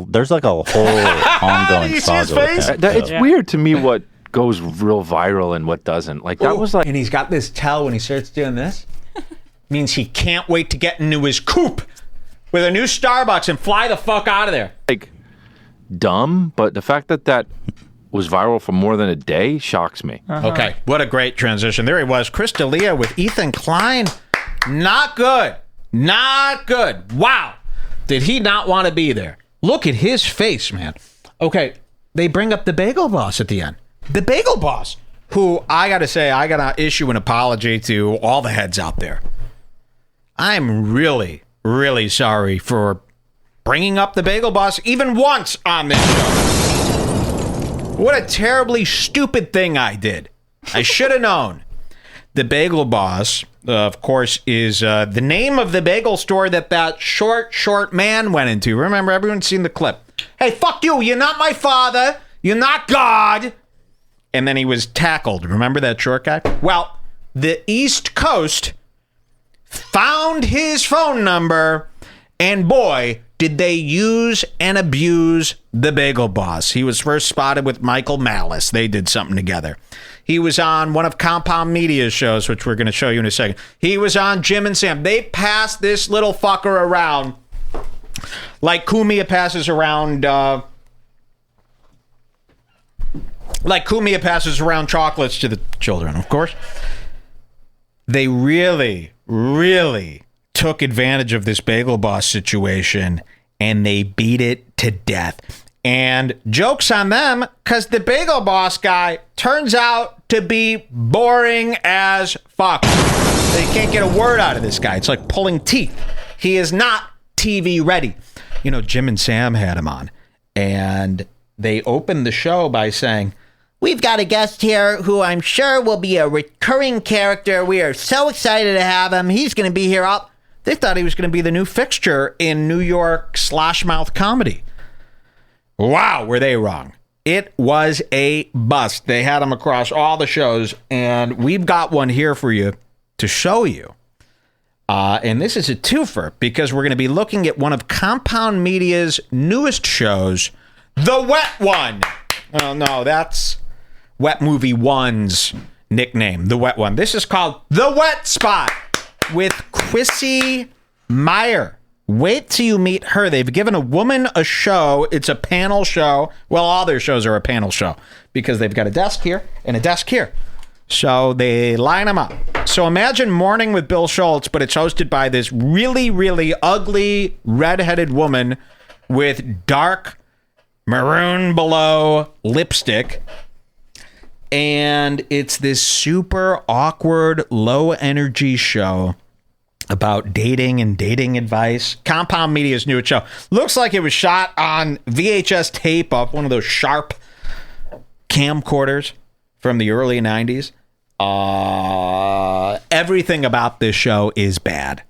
There's like a whole ongoing You see his saga face? with that. It's weird to me what goes real viral and what doesn't. Like that was like, and he's got this tell when he starts doing this. Means he can't wait to get into his coupe with a new Starbucks and fly the fuck out of there. like dumb, but the fact that was viral for more than a day shocks me. Okay, what a great transition. There he was, Chris D'Elia with Ethan Klein. Not good. Not good. Wow. Did he not want to be there? Look at his face, man. Okay, they bring up the Bagel Boss at the end. The Bagel Boss, who I got to say, I got to issue an apology to all the heads out there. I'm really, really sorry for bringing up the Bagel Boss even once on this show. What a terribly stupid thing I did. I should have known. The Bagel Boss, of course, is the name of the bagel store that short man went into. Remember, everyone's seen the clip. Hey, fuck you. You're not my father. You're not God. And then he was tackled. Remember that short guy? Well, the East Coast found his phone number, and boy, did they use and abuse the Bagel Boss. He was first spotted with Michael Malice. They did something together. He was on one of Compound Media's shows, which we're going to show you in a second. He was on Jim and Sam. They passed this little fucker around like Cumia passes around chocolates to the children, of course. They really, really took advantage of this Bagel Boss situation, and they beat it to death. And joke's on them, because the Bagel Boss guy turns out to be boring as fuck. They can't get a word out of this guy. It's like pulling teeth. He is not TV ready. You know, Jim and Sam had him on, and they opened the show by saying, "We've got a guest here who I'm sure will be a recurring character. We are so excited to have him. He's going to be here all..." They thought he was going to be the new fixture in New York slosh-mouth comedy. Wow, were they wrong. It was a bust. They had him across all the shows, and we've got one here for you to show you. And this is a twofer, because we're going to be looking at one of Compound Media's newest shows, The Wet One. Oh, no, that's Wet Movie One's nickname, The Wet One. This is called The Wet Spot with Chrissy Meyer. Wait till you meet her. They've given a woman a show. It's a panel show. Well, all their shows are a panel show because they've got a desk here and a desk here. So they line them up. So imagine Morning with Bill Schultz, but it's hosted by this really, really ugly redheaded woman with dark maroon below lipstick. And it's this super awkward, low energy show about dating and dating advice. Compound Media's new show. Looks like it was shot on VHS tape off one of those Sharp camcorders from the early 90s. Everything about this show is bad.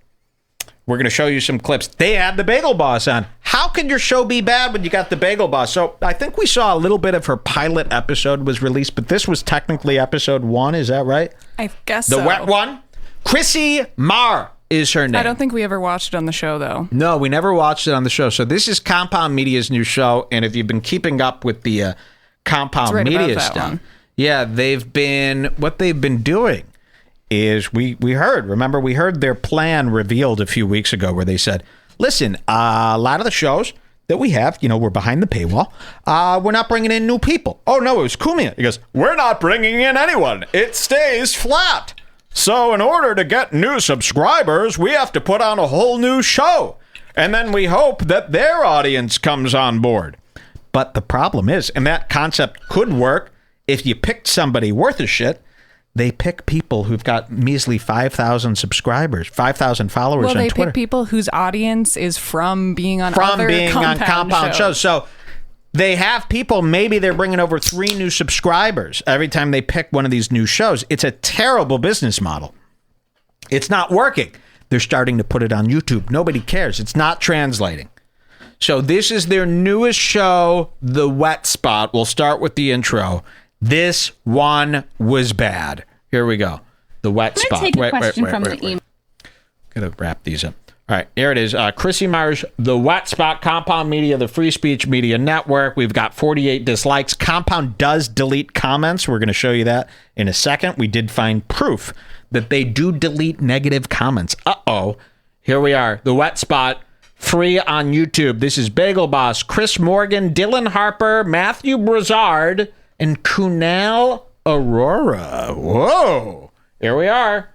We're going to show you some clips. They had the Bagel Boss on. How can your show be bad when you got the Bagel Boss? So I think we saw a little bit of her pilot episode was released, but this was technically episode 1. Is that right? I guess so. The Wet One? Chrissy Marr is her name. I don't think we ever watched it on the show, though. No, we never watched it on the show. So this is Compound Media's new show, and if you've been keeping up with the Compound Media stuff, yeah, what they've been doing is we heard their plan revealed a few weeks ago where they said, listen, a lot of the shows that we have, we're behind the paywall. We're not bringing in new people. Oh, no, it was Cumia. He goes, we're not bringing in anyone. It stays flat. So in order to get new subscribers, we have to put on a whole new show. And then we hope that their audience comes on board. But the problem is, and that concept could work if you picked somebody worth a shit, they pick people who've got measly 5,000 subscribers, 5,000 followers on Twitter. Well, they pick people whose audience is from being on compound shows. So they have people, maybe they're bringing over 3 new subscribers every time they pick one of these new shows. It's a terrible business model. It's not working. They're starting to put it on YouTube. Nobody cares. It's not translating. So this is their newest show, The Wet Spot. We'll start with the intro. This one was bad. Here we go. The Wet Spot. Take a question from the email. Gotta wrap these up. All right, here it is. Chrissy Meyer's The Wet Spot, Compound Media, the Free Speech Media Network. We've got 48 dislikes. Compound does delete comments. We're going to show you that in a second. We did find proof that they do delete negative comments. Uh-oh. Here we are. The Wet Spot, free on YouTube. This is Bagel Boss, Chris Morgan, Dylan Harper, Matthew Brazard, and Kunal Aurora. Whoa. Here we are.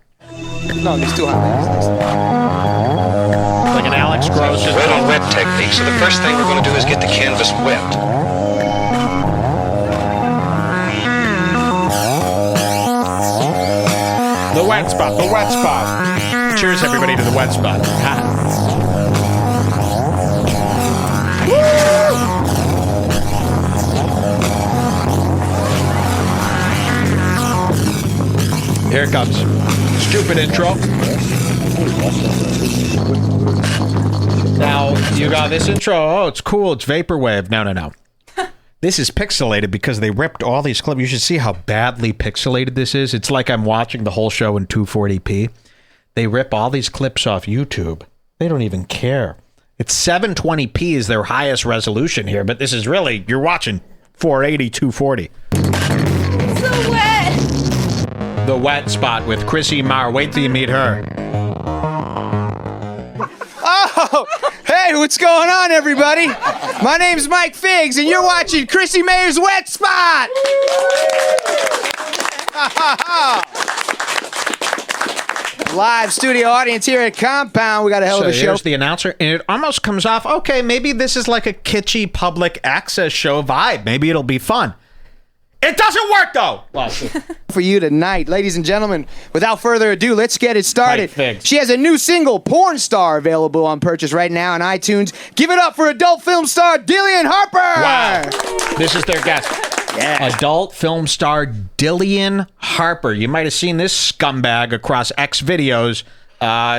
No, these two have like an Alex Gross. Wet on wet technique. So the first thing we're going to do is get the canvas wet. The Wet Spot. The Wet Spot. Cheers, everybody, to The Wet Spot. Here it comes. Stupid intro. Now, you got this intro. Oh, it's cool. It's Vaporwave. No. This is pixelated because they ripped all these clips. You should see how badly pixelated this is. It's like I'm watching the whole show in 240p. They rip all these clips off YouTube. They don't even care. It's 720p is their highest resolution here, but this is really, you're watching 480, 240. So wet. The Wet Spot with Chrissy Marr. Wait till you meet her. Oh, hey, what's going on, everybody? My name's Mike Figs, and you're watching Chrissy Mayer's Wet Spot. Live studio audience here at Compound. We got a hell of a show. Here's the announcer, and it almost comes off, okay, maybe this is like a kitschy public access show vibe. Maybe it'll be fun. It doesn't work, though. For you tonight, ladies and gentlemen, without further ado, let's get it started. She has a new single, Porn Star, available on purchase right now on iTunes. Give it up for adult film star Dillian Harper. Wow. This is their guest. Yeah. Adult film star Dillian Harper. You might have seen this scumbag across X videos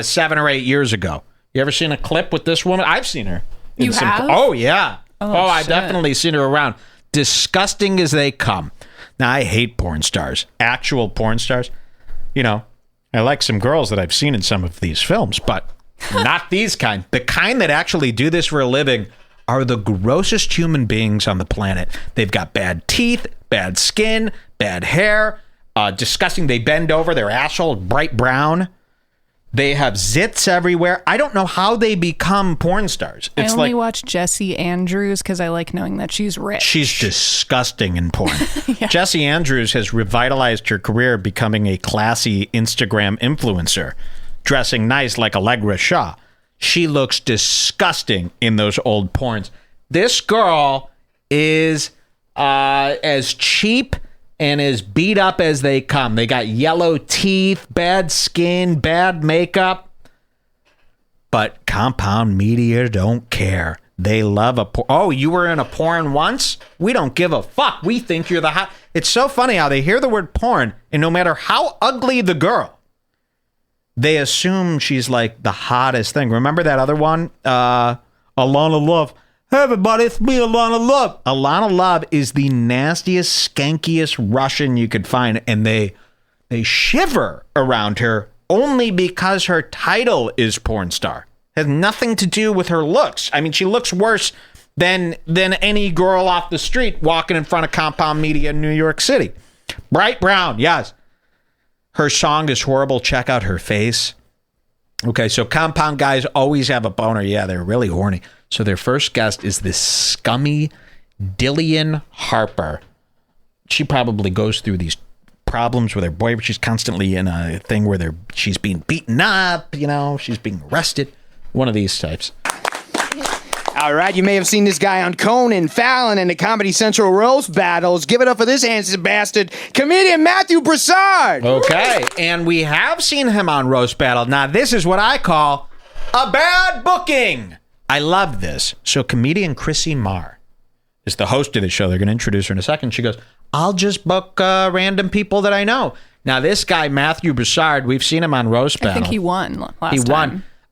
7 or 8 years ago. You ever seen a clip with this woman? I've seen her. You have? Oh, yeah. I've shit. definitely seen her around. Disgusting as they come. Now, I hate porn stars. Actual porn stars. You know, I like some girls that I've seen in some of these films, but not these kind. The kind that actually do this for a living are the grossest human beings on the planet. They've got bad teeth, bad skin, bad hair, disgusting. They bend over, their asshole bright brown. They have zits everywhere. I don't know how they become porn stars. I only watch Jessie Andrews because I like knowing that she's rich. She's disgusting in porn. Yeah. Jessie Andrews has revitalized her career becoming a classy Instagram influencer, dressing nice like Allegra Shaw. She looks disgusting in those old porns. This girl is as cheap and as beat up as they come. They got yellow teeth, bad skin, bad makeup. But Compound Media don't care. They love a porn. Oh, you were in a porn once? We don't give a fuck. We think you're the hot. It's so funny how they hear the word porn, and no matter how ugly the girl, they assume she's like the hottest thing. Remember that other one? Alana Love. Hey, everybody, it's me, Alana Love. Alana Love is the nastiest, skankiest Russian you could find, and they shiver around her only because her title is porn star. Has nothing to do with her looks. I mean, she looks worse than any girl off the street walking in front of Compound Media in New York City. Bright brown, yes. Her song is horrible. Check out her face. Okay, so Compound guys always have a boner. Yeah, they're really horny. So their first guest is this scummy Dillian Harper. She probably goes through these problems with her boyfriend. She's constantly in a thing where she's being beaten up, you know, she's being arrested. One of these types. All right, you may have seen this guy on Conan, Fallon, and the Comedy Central roast battles. Give it up for this handsome bastard, comedian Matthew Broussard. Okay, and we have seen him on Roast Battle. Now, this is what I call a bad booking. I love this. So comedian Chrissy Marr is the host of the show. They're going to introduce her in a second. She goes, I'll just book random people that I know. Now, this guy, Matthew Broussard, we've seen him on Roast Battle. I think he won last time. He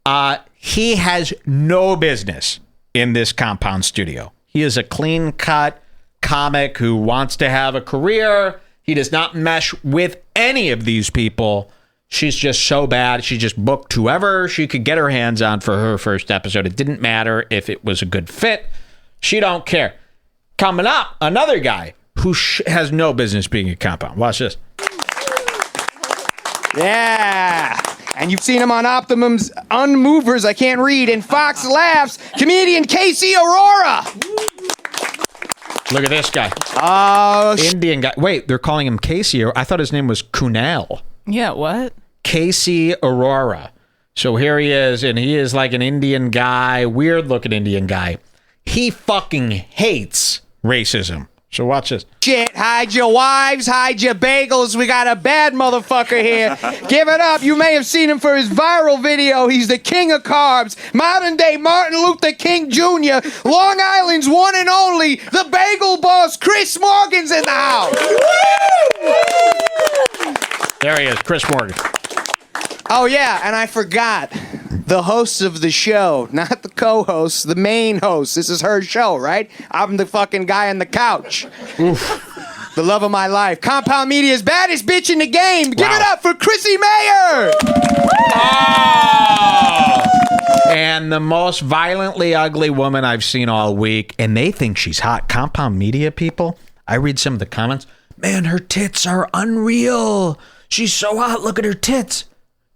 won. He has no business in this Compound studio. He is a clean-cut comic who wants to have a career. He does not mesh with any of these people. She's just so bad. She just booked whoever she could get her hands on for her first episode. It didn't matter if it was a good fit. She don't care. Coming up, another guy who has no business being a Compound. Watch this. Yeah. And you've seen him on Optimum's Unmovers, I Can't Read, and Fox Laughs, comedian Casey Aurora. Look at this guy. Oh, Indian guy. Wait, they're calling him Casey. I thought his name was Kunal. Yeah, what? Casey Aurora. So here he is, and he is like an Indian guy, weird-looking Indian guy. He fucking hates racism. So watch this. Shit, hide your wives, hide your bagels. We got a bad motherfucker here. Give it up. You may have seen him for his viral video. He's the king of carbs. Modern day Martin Luther King Jr. Long Island's one and only, the bagel boss, Chris Morgan's in the house. There he is, Chris Morgan. Oh, yeah, and I forgot. The host of the show, not the co-host, the main host. This is her show, right? I'm the fucking guy on the couch. Oof. The love of my life. Compound Media's baddest bitch in the game. Give it up for Chrissy Mayer. Oh! and the most violently ugly woman I've seen all week, and they think she's hot. Compound Media people, I read some of the comments. Man, her tits are unreal. She's so hot. Look at her tits.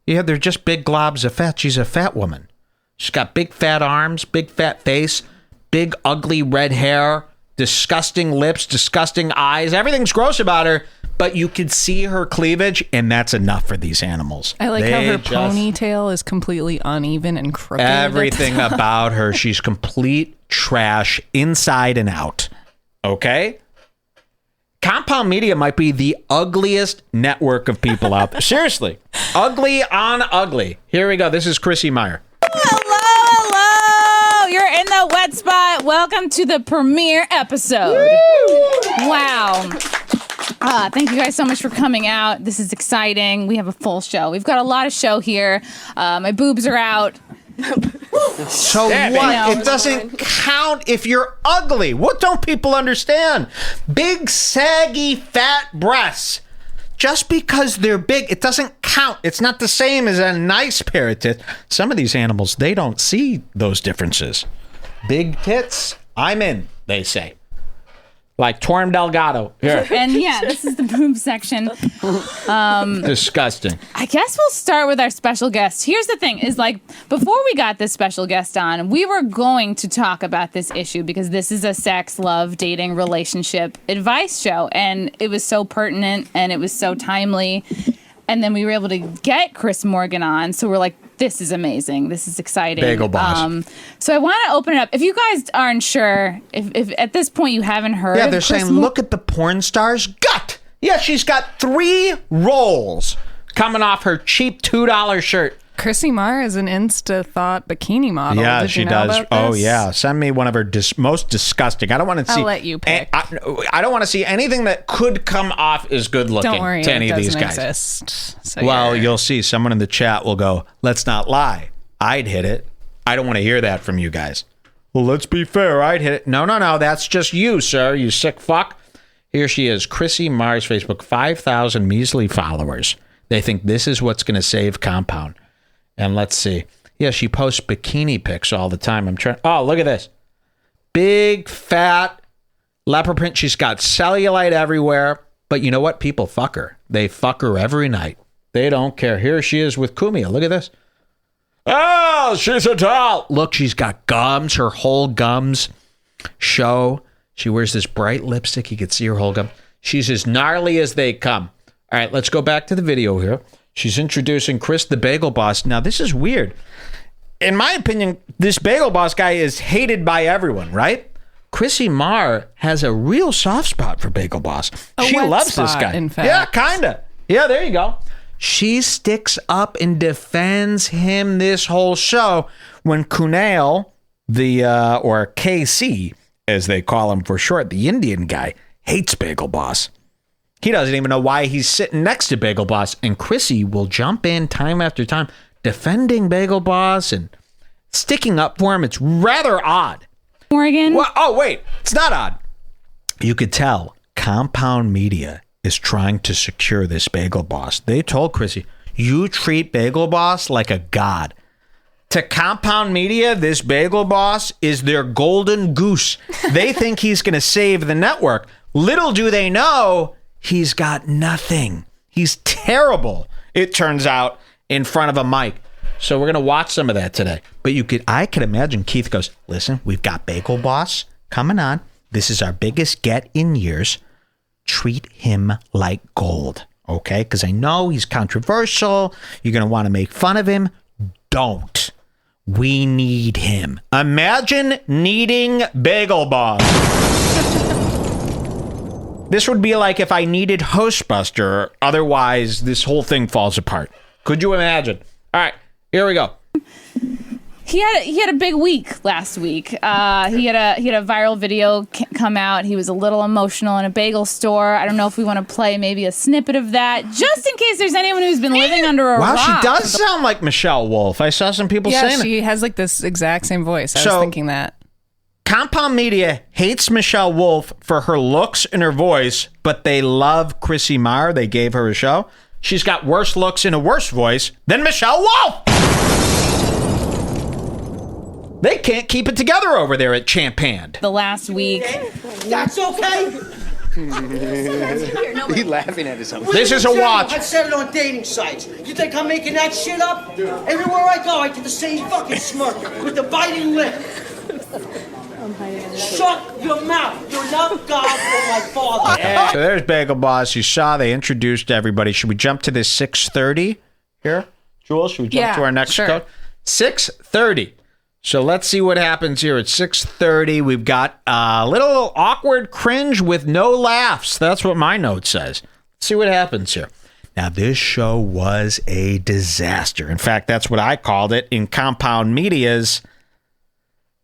Yeah, they're just big globs of fat. She's a fat woman. She's got big fat arms, big fat face, big ugly red hair, disgusting lips, disgusting eyes. Everything's gross about her, but you can see her cleavage, and that's enough for these animals. I like how her ponytail is completely uneven and crooked. Everything about her, she's complete trash inside and out. Okay? Compound Media might be the ugliest network of people out there. Seriously. Ugly on ugly. Here we go. This is Chrissy Meyer. Hello. You're in the wet spot. Welcome to the premiere episode. Woo! Wow. Thank you guys so much for coming out. This is exciting. We have a full show. We've got a lot of show here. My boobs are out. So what? It doesn't count if you're ugly. What don't people understand? Big, saggy, fat breasts. Just because they're big, it doesn't count. It's not the same as a nice pair of tits. Some of these animals, they don't see those differences. Big tits, I'm in, they say. Like Torm Delgado. Here. And yeah, this is the boob section. Disgusting. I guess we'll start with our special guest. Here's the thing, is like, before we got this special guest on, we were going to talk about this issue because this is a sex, love, dating, relationship advice show. And it was so pertinent and it was so timely. And then we were able to get Chris Morgan on. So we're like, this is amazing. This is exciting. Bagel Boss. So I want to open it up. If you guys aren't sure, if at this point you haven't heard. Yeah, they're saying, look at the porn star's gut. Yeah, she's got 3 rolls coming off her cheap $2 shirt. Chrissy Marr is an Insta Thought bikini model. Yeah, Did she you know does. about Oh, this? yeah. Send me one of her most disgusting. I don't want to see. I'll let you pick. I don't want to see anything that could come off as good looking Don't worry, to any it of these doesn't guys. exist. So Well, you'll see. Someone in the chat will go, let's not lie. I'd hit it. I don't want to hear that from you guys. Well, let's be fair. I'd hit it. No. That's just you, sir. You sick fuck. Here she is. Chrissy Marr's Facebook. 5,000 measly followers. They think this is what's going to save Compound. And let's see. Yeah, she posts bikini pics all the time. I'm trying. Oh, look at this. Big, fat leopard print. She's got cellulite everywhere. But you know what? People fuck her. They fuck her every night. They don't care. Here she is with Kumia. Look at this. Oh, she's a doll. Look, she's got gums. Her whole gums show. She wears this bright lipstick. You can see her whole gum. She's as gnarly as they come. All right, let's go back to the video here. She's introducing Chris the Bagel Boss. Now, this is weird. In my opinion, this Bagel Boss guy is hated by everyone, right? Chrissy Marr has a real soft spot for Bagel Boss. She loves this guy. In fact. Yeah, kind of. Yeah, there you go. She sticks up and defends him this whole show when Kunail, or KC, as they call him for short, the Indian guy, hates Bagel Boss. He doesn't even know why he's sitting next to Bagel Boss. And Chrissy will jump in time after time defending Bagel Boss and sticking up for him. It's rather odd. Morgan? Well, oh, wait. It's not odd. You could tell Compound Media is trying to secure this Bagel Boss. They told Chrissy, you treat Bagel Boss like a god. To Compound Media, this Bagel Boss is their golden goose. They think he's going to save the network. Little do they know, he's got nothing. He's terrible, it turns out, in front of a mic. So we're going to watch some of that today. But I could imagine Keith goes, listen, we've got Bagel Boss coming on. This is our biggest get in years. Treat him like gold, okay? Because I know he's controversial. You're going to want to make fun of him. Don't. We need him. Imagine needing Bagel Boss. This would be like if I needed Hostbuster. Otherwise, this whole thing falls apart. Could you imagine? All right, here we go. He had a big week last week. He had a viral video come out. He was a little emotional in a bagel store. I don't know if we want to play maybe a snippet of that, just in case there's anyone who's been living under a rock. Wow, she does sound like Michelle Wolf. I saw some people saying Yeah, she has like this exact same voice. I was thinking that. Compound Media hates Michelle Wolf for her looks and her voice, but they love Chrissy Marr. They gave her a show. She's got worse looks and a worse voice than Michelle Wolf. They can't keep it together over there at Champand. The last week. That's okay. He's laughing at his own. This is a watch. I said it on dating sites. You think I'm making that shit up? Everywhere I go, I get the same fucking smirk with the biting lip. Shut your mouth. You're not God or my father. So there's Bagel Boss. You saw they introduced everybody. Should we jump to this 6:30 here? Jules, should we jump to our next code? 6:30. So let's see what happens here at 6:30. We've got a little awkward cringe with no laughs. That's what my note says. Let's see what happens here. Now, this show was a disaster. In fact, that's what I called it in Compound Media's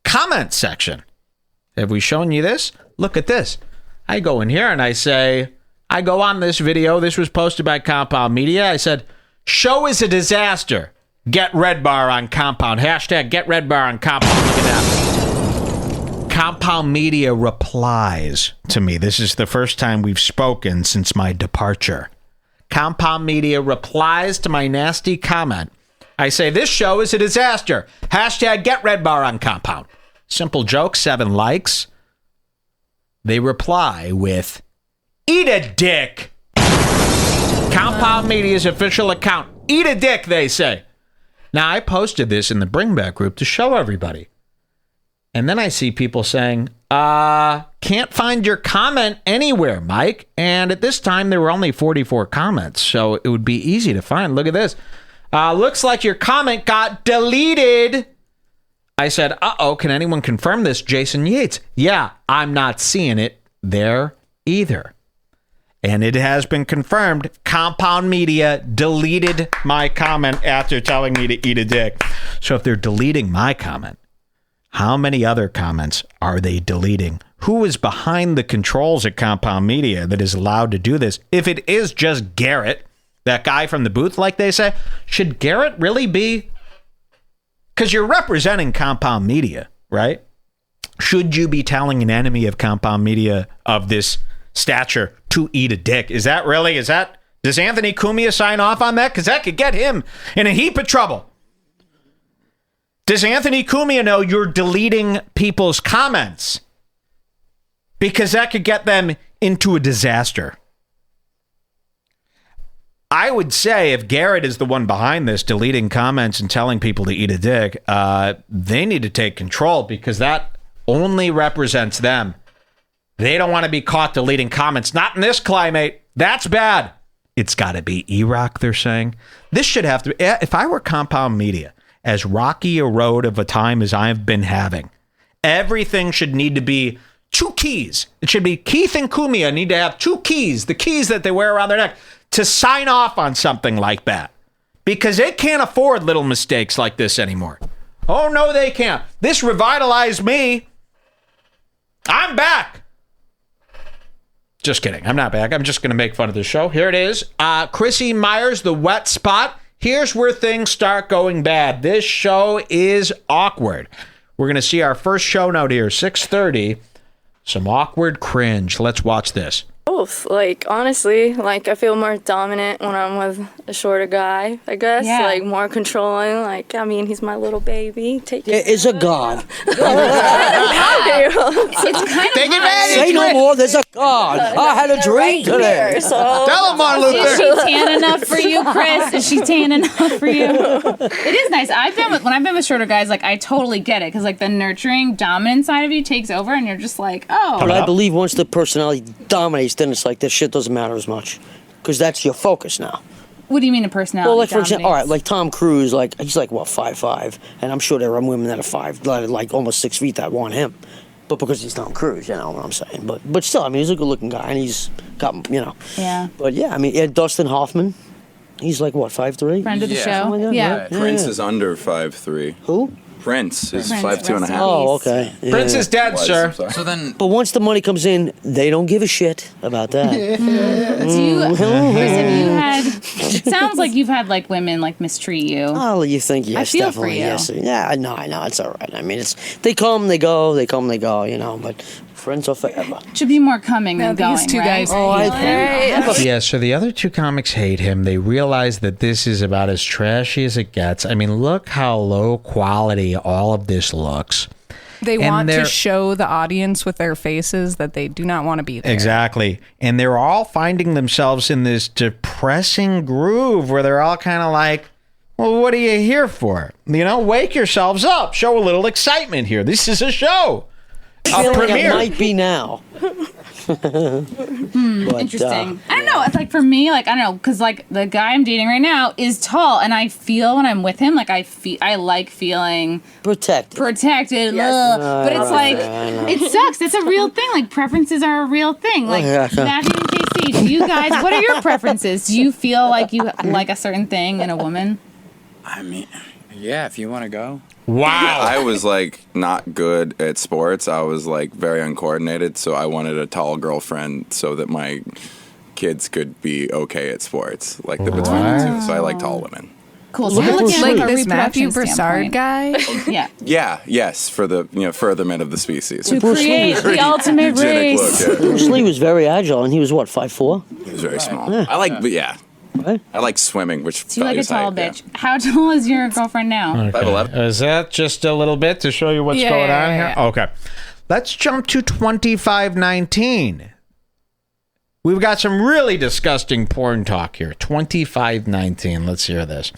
comment section. Have we shown you this? Look at this. I go in here and I say, I go on this video. This was posted by Compound Media. I said, show is a disaster. Get Red Bar on Compound. Hashtag Get Red Bar on Compound. Look at that. Compound Media replies to me. This is the first time we've spoken since my departure. Compound Media replies to my nasty comment. I say, this show is a disaster. Hashtag Get Red Bar on Compound. Simple joke, 7 likes. They reply with, eat a dick. Compound Media's official account. Eat a dick, they say. Now, I posted this in the Bring Back group to show everybody. And then I see people saying, can't find your comment anywhere, Mike. And at this time, there were only 44 comments, so it would be easy to find. Look at this. Looks like your comment got deleted. I said, uh-oh, can anyone confirm this? Jason Yates. Yeah, I'm not seeing it there either. And it has been confirmed. Compound Media deleted my comment after telling me to eat a dick. So if they're deleting my comment, how many other comments are they deleting? Who is behind the controls at Compound Media that is allowed to do this? If it is just Garrett, that guy from the booth, like they say, should Garrett really be? Because you're representing Compound Media, right? Should you be telling an enemy of Compound Media of this stature to eat a dick? Does Anthony Cumia sign off on that? Because that could get him in a heap of trouble. Does Anthony Cumia know you're deleting people's comments? Because that could get them into a disaster. I would say if Garrett is the one behind this, deleting comments and telling people to eat a dick, they need to take control because that only represents them. They don't want to be caught deleting comments. Not in this climate. That's bad. It's got to be E-Rock, they're saying. This should have to be, if I were Compound Media, as rocky a road of a time as I've been having, everything should need to be 2 keys. It should be Keith and Cumia need to have 2 keys, the keys that they wear around their neck, to sign off on something like that. Because they can't afford little mistakes like this anymore. Oh, no, they can't. This revitalized me. I'm back. Just kidding. I'm not back. I'm just going to make fun of the show. Here it is. Chrissy Myers, the wet spot. Here's where things start going bad. This show is awkward. We're going to see our first show note here, 6:30. Some awkward cringe. Let's watch this. Both. Like, honestly, like, I feel more dominant when I'm with a shorter guy, I guess. Yeah. Like, more controlling. Like, I mean, he's my little baby. Take There is a God. It's kind of Take advantage. Say no more, there's a God. I had a dream today. Tell him, Martin Luther. Is she tan enough for you, Chris? Is she tan enough for you? It is nice. When I've been with shorter guys, like, I totally get it because, like, the nurturing, dominant side of you takes over, and you're just like, oh. But I believe once the personality dominates, then it's like this shit doesn't matter as much. Because that's your focus now. What do you mean a personality? Well, like, for example, all dominates? right, like Tom Cruise, like, he's like, what, 5'5", and I'm sure there are women that are 5, like almost 6 feet that want him. But because he's Tom Cruise, you know what I'm saying. But still, I mean, he's a good-looking guy, and he's got, you know. Yeah. But yeah, I mean, Dustin Hoffman, he's like, what, 5'3"? Friend of the show. Something like that, Yeah. right? Prince is under 5'3". Who? Prince is Prince, 5'2" and a half. Oh, okay. Yeah. Prince is dead, sir. So then, But once the money comes in, they don't give a shit about that. Do you, Chris, have you had It sounds like you've had like women like mistreat you. Oh, you think yes, I feel definitely for you. yes. Yeah, no, it's all right. I mean, they come, they go, they come, they go. You know, but friends are forever. Should be more coming than going. These two right? guys hate him. Yeah, so the other two comics hate him. They realize that this is about as trashy as it gets. I mean, look how low quality all of this looks. They And want to they're- show the audience with their faces that they do not want to be there. Exactly. And they're all finding themselves in this depressing groove where they're all kind of like, well, what are you here for? You know, wake yourselves up. Show a little excitement here. This is a show. I feel like it might be now. Interesting. I don't know. It's like for me, like I don't know, because like the guy I'm dating right now is tall, and I feel when I'm with him, like I like feeling protected. Yes. But it's like it sucks. It's a real thing. Like preferences are a real thing. Like Matthew and KC, do you guys? What are your preferences? Do you feel like you like a certain thing in a woman? I mean, yeah, if you want to go. Wow. I was like not good at sports. I was like very uncoordinated, so I wanted a tall girlfriend so that my kids could be okay at sports, like the between the two. So I like tall women. Cool. So Look you're at looking like from a this Matthew reproduction Broussard standpoint. guy. Yeah. Yeah, yes, for the furtherment of the species. To create the ultimate Eugenic race. look, yeah. Bruce Lee was very agile, and he was what, 5'4"? He was very small. I like, but yeah. I like swimming, which So you like a values tall height, yeah. bitch. How tall is your girlfriend now? Okay. 5'11". Is that just a little bit to show you what's Yeah, going yeah, on yeah, here? Okay. Let's jump to 2519. We've got some really disgusting porn talk here. 2519. Let's hear this.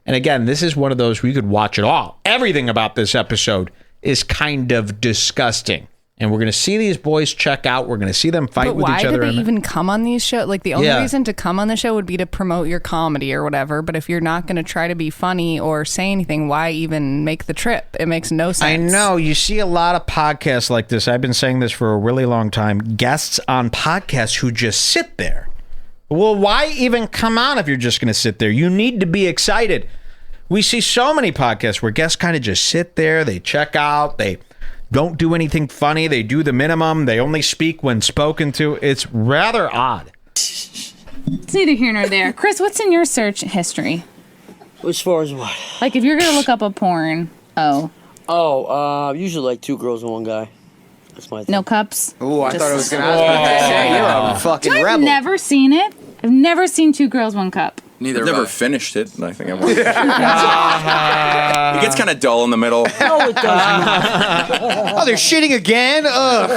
And again, this is one of those where you could watch it all. Everything about this episode is kind of disgusting. And we're going to see these boys check out. We're going to see them fight But with why each do other. they in the- even come on these shows? Like the only Yeah. reason to come on the show would be to promote your comedy or whatever. But if you're not going to try to be funny or say anything, why even make the trip? It makes no sense. I know. You see a lot of podcasts like this. I've been saying this for a really long time. Guests on podcasts who just sit there. Well, why even come on if you're just going to sit there? You need to be excited. We see so many podcasts where guests kind of just sit there. They check out. They don't do anything funny. They do the minimum. They only speak when spoken to. It's rather odd. It's neither here nor there. Chris, what's in your search history? As far as what? Like if you're going to look up a porn, usually like 2 girls and 1 guy. That's my thing. no cups? Ooh, I Just- thought it was going to ask you're a fucking I've rebel. never seen it. I've never seen 2 girls, 1 cup. I've never finished it, and I think I want to. It gets kind of dull in the middle. No, it doesn't. Oh, they're shitting again? Ugh.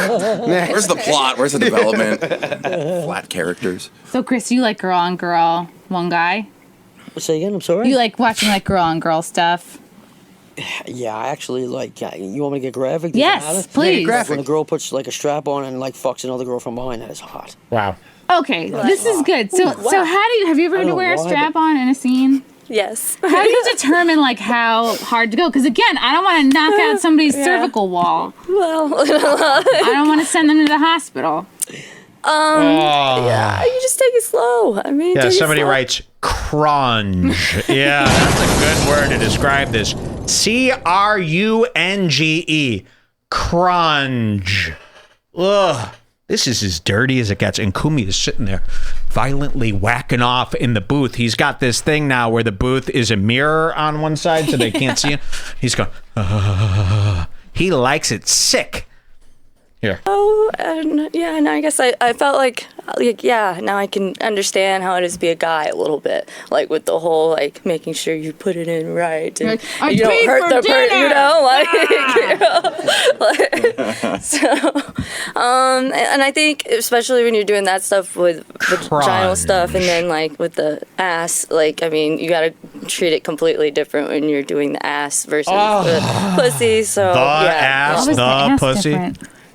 Where's the plot? Where's the development? Flat characters. So Chris, you like girl on girl, 1 guy? Say again, I'm sorry? You like watching like girl on girl stuff? Yeah, I actually like. You want me to get graphic? Does it Yes, matter? please. Like when a girl puts like a strap on and like fucks another girl from behind, that is hot. Wow. Okay, this is good. So how do you have you ever I had to don't wear a know why, strap on in a scene? Yes. How do you determine like how hard to go? Because again, I don't want to knock out somebody's cervical wall. Well, I don't want to send them to the hospital. Yeah, you just take it slow. I mean, Yeah, take it somebody slow. writes crunge. Yeah, that's a good word to describe this. crunge. Crunge. Ugh. This is as dirty as it gets. And Kumi is sitting there violently whacking off in the booth. He's got this thing now where the booth is a mirror on one side so they can't see him. He's going, he likes it sick. Here. Oh, and yeah, and I guess I felt like, yeah, now I can understand how it is to be a guy a little bit, like with the whole, like, making sure you put it in right, and I you don't paid hurt for the dinner! person, and I think, especially when you're doing that stuff with vaginal stuff, and then, like, with the ass, like, I mean, you gotta treat it completely different when you're doing the ass versus the pussy, so, The yeah. ass, the pussy.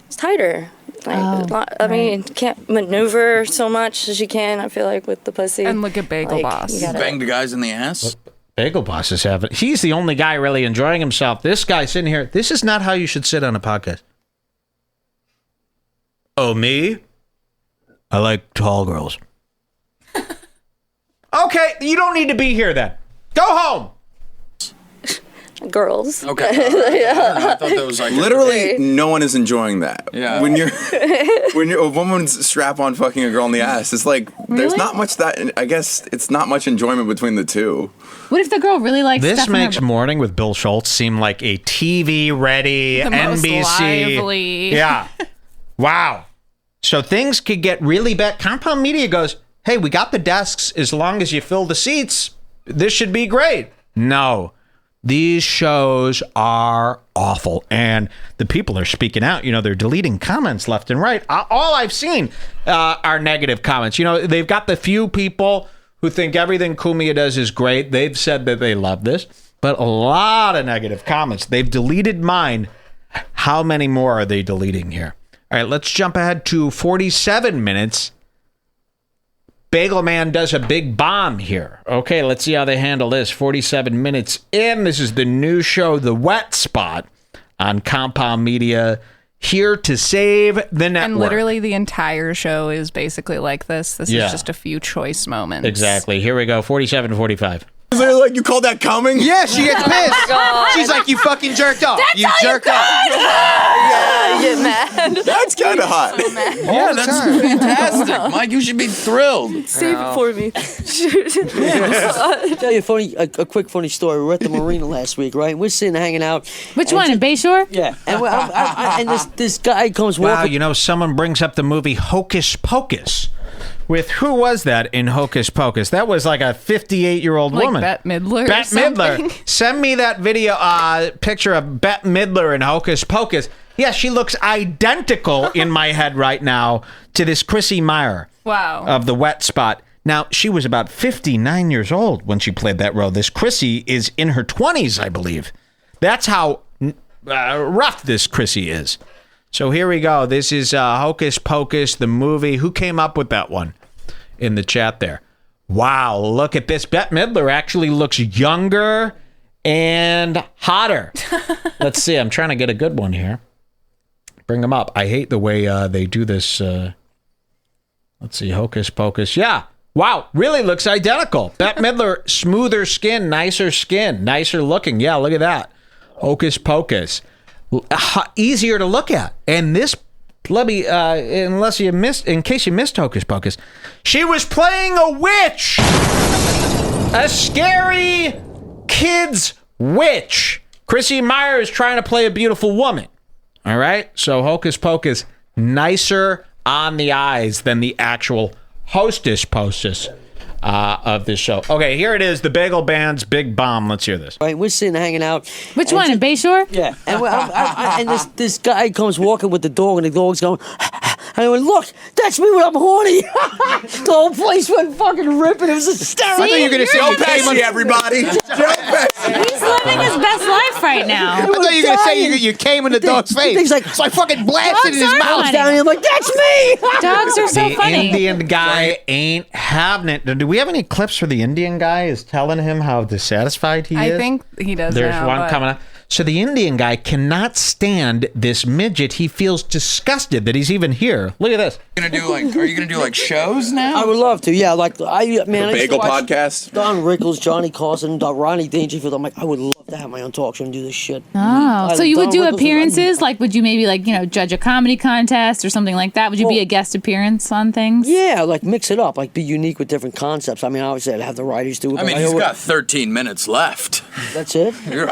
It's tighter. Like, I mean, you can't maneuver so much as you can, I feel like, with the pussy. And look at Bagel Boss. you gotta- Bang the guys in the ass. Bagel Boss is having. He's the only guy really enjoying himself. This guy sitting here. This is not how you should sit on a podcast. Oh, me? I like tall girls. Okay, you don't need to be here then. Go home. girls. Okay. I thought that was like literally no one is enjoying that. Yeah. When you're a woman's strap on fucking a girl in the ass, it's like there's not much that I guess it's not much enjoyment between the two. What if the girl really likes This stuff in makes her- Morning with Bill Schultz seem like a TV-ready The most NBC. lively. Yeah. Wow. So things could get really bad. Compound Media goes, hey, we got the desks. As long as you fill the seats, this should be great. No. These shows are awful. And the people are speaking out. You know, they're deleting comments left and right. All I've seen are negative comments. You know, they've got the few people who think everything Cumia does is great. They've said that they love this. But a lot of negative comments. They've deleted mine. How many more are they deleting here? All right, let's jump ahead to 47 minutes. Bagel Man does a big bomb here. Okay, let's see how they handle this. 47 minutes in. This is the new show, The Wet Spot, on Compound Media. Here to save the network. And literally the entire show is basically like this. This Yeah. is just a few choice moments. Exactly. Here we go. 47 to 45. Is it like you called that coming? Yeah, she gets pissed. God. She's like, you fucking jerked off. That's You all jerked off. Yeah, you get mad. That's kind of hot. Yeah, that's fantastic. Mike, you should be thrilled. Save it for me. I'll tell you a funny, a quick funny story. We were at the marina last week, right? We're sitting hanging out. Which one, in Bayshore? Yeah, and and this guy comes Wow, walking. you know, someone brings up the movie Hocus Pocus. With who was that in Hocus Pocus? That was like a 58-year-old Like woman. Bette Midler or Bette Midler. something. Send me that video, picture of Bette Midler in Hocus Pocus. Yeah, she looks identical in my head right now to this Chrissy Meyer Wow. of The Wet Spot. Now, she was about 59 years old when she played that role. This Chrissy is in her 20s, I believe. That's how rough this Chrissy is. So here we go. This is Hocus Pocus, the movie. Who came up with that one in the chat there? Wow, look at this. Bette Midler actually looks younger and hotter. Let's see. I'm trying to get a good one here. Bring them up. I hate the way they do this. Let's see. Hocus Pocus. Yeah. Wow. Really looks identical. Bette Midler, smoother skin, nicer looking. Yeah, look at that. Hocus Pocus. Easier to look at. And this, let me, in case you missed Hocus Pocus, she was playing a witch. A scary kid's witch. Chrissy Meyer is trying to play a beautiful woman. All right? So Hocus Pocus, nicer on the eyes than the actual Hostess Pocus of this show. Okay, here it is, the Bagel Band's big bomb. Let's hear this. Right, we're sitting hanging out. Which one, in Bayshore? Yeah, and and this guy comes walking with the dog, and the dog's going. And I went, look, that's me when I'm horny. The whole place went fucking ripping. It was hysterical. I thought you were going to say Joe you came Pesci, everybody. Joe Pesci. He's living his best life right now. I thought you were going to say you came in the dog's face. He's like, so I fucking blasted in his Dogs are mouth funny. down here. I'm like, that's me. Dogs are so The funny. Indian guy ain't having it. Do we have any clips where the Indian guy is telling him how dissatisfied he is? I think he does There's now, one but- coming up. So the Indian guy cannot stand this midget. He feels disgusted that he's even here. Look at this. Are you gonna do like shows now? I would love to. Yeah, like I used to Bagel watch podcast. Don Rickles, Johnny Carson, Ronnie Dangerfield. I'm like, I would love to have my own talk show and do this shit. Oh, so you would Don do Rickles- appearances? Like, would you maybe judge a comedy contest or something like that? Would you be a guest appearance on things? Yeah, like mix it up, like be unique with different concepts. I mean, obviously I'd have the writers do it. I mean, but he's got 13 minutes left. That's it. You're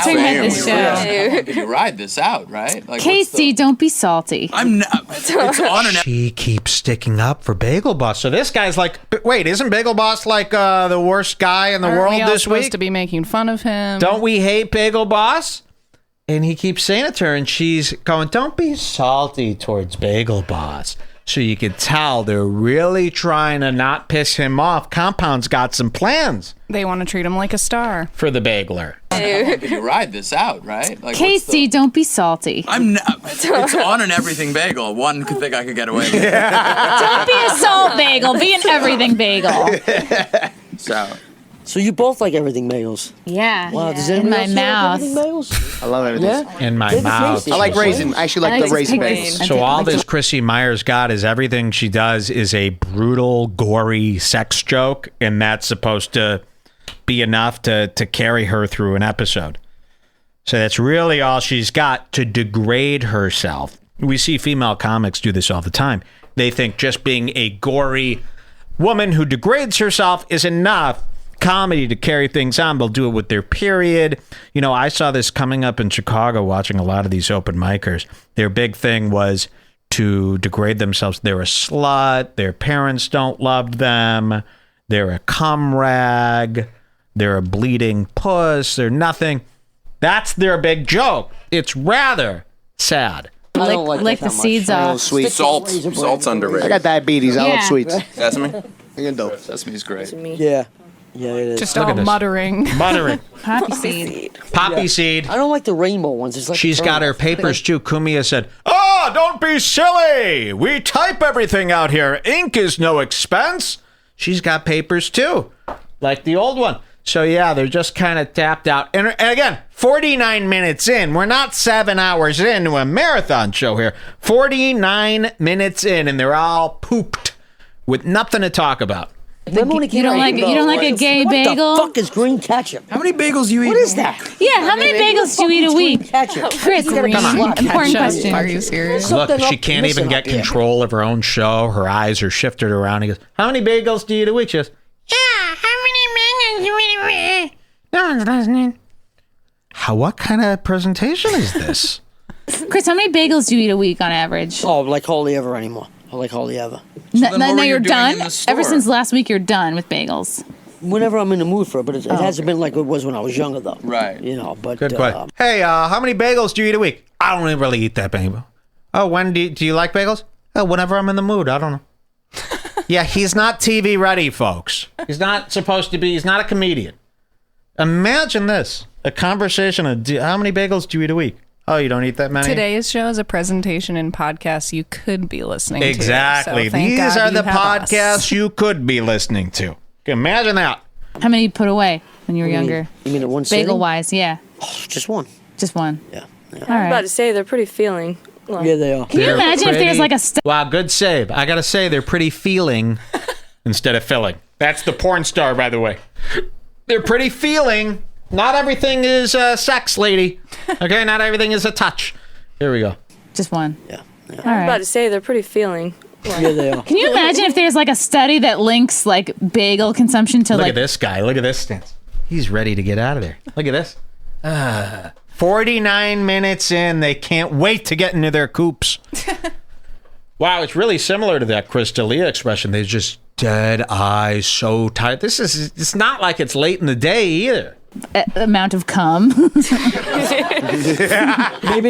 talking about this show. You ride this out, right? Like, Casey, don't be salty. I'm not. It's on and She keeps sticking up for Bagel Boss. So this guy's like, wait, isn't Bagel Boss like the worst guy in the Aren't world we all this supposed week? to be making fun of him? Don't we hate Bagel Boss? And he keeps saying it to her, and she's going, don't be salty towards Bagel Boss. So you can tell they're really trying to not piss him off. Compound's got some plans They want to treat him like a star. for the bagler. you ride this out, right? Like, Casey, don't be salty. I'm not. It's on an everything bagel. One could think I could get away with it. Don't be a salt bagel. Be an everything bagel. So you both like everything bagels? Yeah. Wow, does In anybody my else mouth. like everything bagels? I love everything. Yeah? In my They're the mouth. tastiest. I like raisin. I actually like the raisin bagels. So all this Chrissy Meyer's got is everything she does is a brutal, gory sex joke, and that's supposed to be enough to carry her through an episode. So that's really all she's got to degrade herself. We see female comics do this all the time. They think just being a gory woman who degrades herself is enough comedy to carry things on. They'll do it with their period. You know, I saw this coming up in Chicago watching a lot of these open micers. Their big thing was to degrade themselves. They're a slut. Their parents don't love them. They're a cum rag. They're a bleeding puss. They're nothing. That's their big joke. It's rather sad. I don't like the seeds off. Sweet. Salt's underrated. I got diabetes. I Yeah. love sweets. Sesame? Sesame's great. Yeah. Yeah, it is. Just Look all at this. muttering. Muttering. Poppy seed. Poppy seed. I don't like the rainbow ones. It's like She's got her papers too. Kumiya said, "Oh, don't be silly. We type everything out here. Ink is no expense." She's got papers too, like the old one. So yeah, they're just kind of tapped out. And again, 49 minutes in. We're not 7 hours into a marathon show here. 49 minutes in, and they're all pooped with nothing to talk about. You don't like a gay bagel? What the fuck is green ketchup? How many bagels do you eat? What is that? Yeah, how many bagels do you eat a week? Chris, important question. Are you serious? Look, she can't even get control of her own show. Her eyes are shifted around. He goes, "How many bagels do you eat a week?" She goes, "No one's listening." What kind of presentation is this? Chris, how many bagels do you eat a week on average? Oh, like hardly ever anymore. I like hardly ever. No, you're done? Ever since last week, you're done with bagels. Whenever I'm in the mood for it, but it hasn't been like it was when I was younger, though. Right. You know, but... Good question. Hey, how many bagels do you eat a week? I don't really eat that many. Oh, when do you like bagels? Oh, whenever I'm in the mood. I don't know. Yeah, he's not TV ready, folks. He's not supposed to be. He's not a comedian. Imagine this. A conversation of how many bagels do you eat a week? Oh, you don't eat that many? Today's show is a presentation in podcasts you could be listening exactly. to. So These God are the you have us. podcasts you could be listening to. Imagine that. How many you put away when you were What do you younger? You mean at one Bagel wise, yeah. Just one. Just one. Yeah. All I was about right. to say they're pretty feeling. Yeah, they are. Can you imagine if there's like a Wow, good save. I got to say, they're pretty feeling instead of filling. That's the porn star, by the way. They're pretty feeling. Not everything is sex, lady. Okay, not everything is a touch. Here we go. Just one. Yeah. I was about to say they're pretty feeling. Yeah, they are. Can you imagine if there's like a study that links like bagel consumption to Look like at this guy. Look at this stance. He's ready to get out of there. Look at this. 49 minutes in. They can't wait to get into their coops. Wow, it's really similar to that Chris D'Elia expression. They're just dead eyes, so tired. It's not like it's late in the day either. amount of cum? Maybe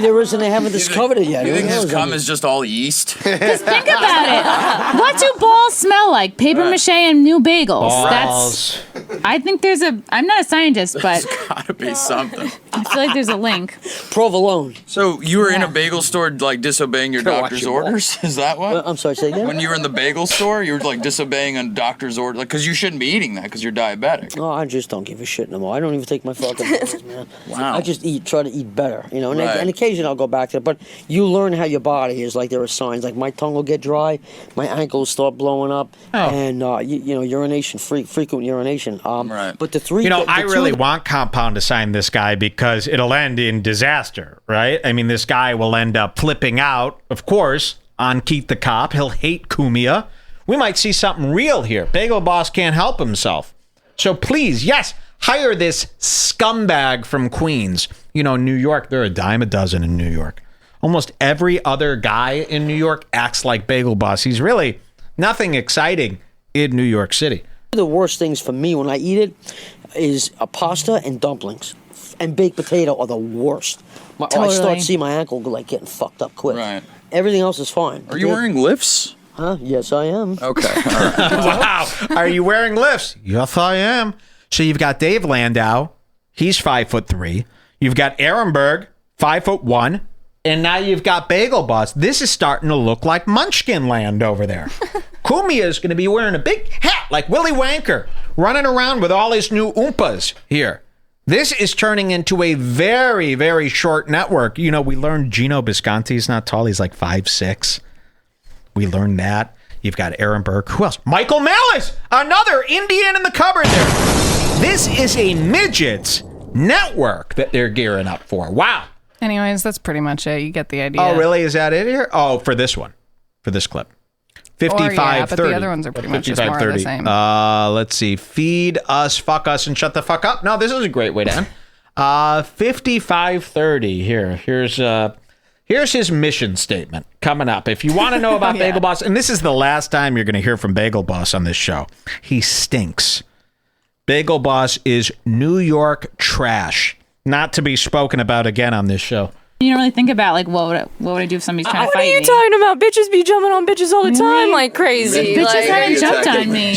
there isn't. They haven't discovered it yet. You Who think his knows? cum is just all yeast? Just think about it. What do balls smell like? Paper mache and new bagels. Balls. I think there's a. I'm not a scientist, but Gotta be something. I feel like there's a link. Provolone. So you were in a bagel store, like disobeying your Gotta watch doctor's your orders? Is that what? I'm sorry, say again? When you were in the bagel store, you were like disobeying a doctor's order, like because you shouldn't be eating that because you're diabetic. No, I just don't give a shit no more. I don't even take my fucking pills, man. Wow. I just try to eat better, you know. And, Right. and occasionally I'll go back to it, but you learn how your body is. Like there are signs, like my tongue will get dry, my ankles start blowing up, and you know, urination, frequent urination. Right. But the three, You know, the I two- really want Compound to sign this guy because it'll end in disaster, right? I mean, this guy will end up flipping out, of course, on Keith the Cop. He'll hate Kumiya. We might see something real here. Bagel Boss can't help himself. So please, yes, hire this scumbag from Queens. You know, New York, they're a dime a dozen in New York. Almost every other guy in New York acts like Bagel Boss. He's really nothing exciting in New York City. The worst things for me when I eat it is a pasta and dumplings. And baked potato are the worst. I Totally. start to see my ankle like getting fucked up quick. Right. Everything else is fine. Are you wearing lifts? Huh? Yes, I am. Okay. Wow. Are you wearing lifts? Yes, I am. So you've got Dave Landau. He's 5'3". You've got Ehrenberg, 5'1". And now you've got Bagel Boss. This is starting to look like Munchkin Land over there. Kumiya is going to be wearing a big hat like Willy Wanker, running around with all his new Oompas here. This is turning into a very, very short network. You know, we learned Gino Bisconti's not tall. He's like 5'6". We learned that. You've got Ehrenberg. Who else? Michael Malice, another Indian in the cupboard there. This is a midget's Network that they're gearing up for. Wow. Anyways, that's pretty much it. You get the idea. Oh, really? Is that it here? Oh, for this one. For this clip. 55:30. Yeah, but the other ones are pretty much just more of the same. Let's see. Feed us, fuck us, and shut the fuck up. No, this is a great way to end. 55:30 here. Here's his mission statement coming up. If you want to know about Bagel Boss, and this is the last time you're going to hear from Bagel Boss on this show. He stinks. Bagel Boss is New York trash, not to be spoken about again on this show. You don't really think about like what would I do if somebody's trying to fight me? What are you talking about? Bitches be jumping on bitches all the time like crazy. Bitches haven't jumped on me.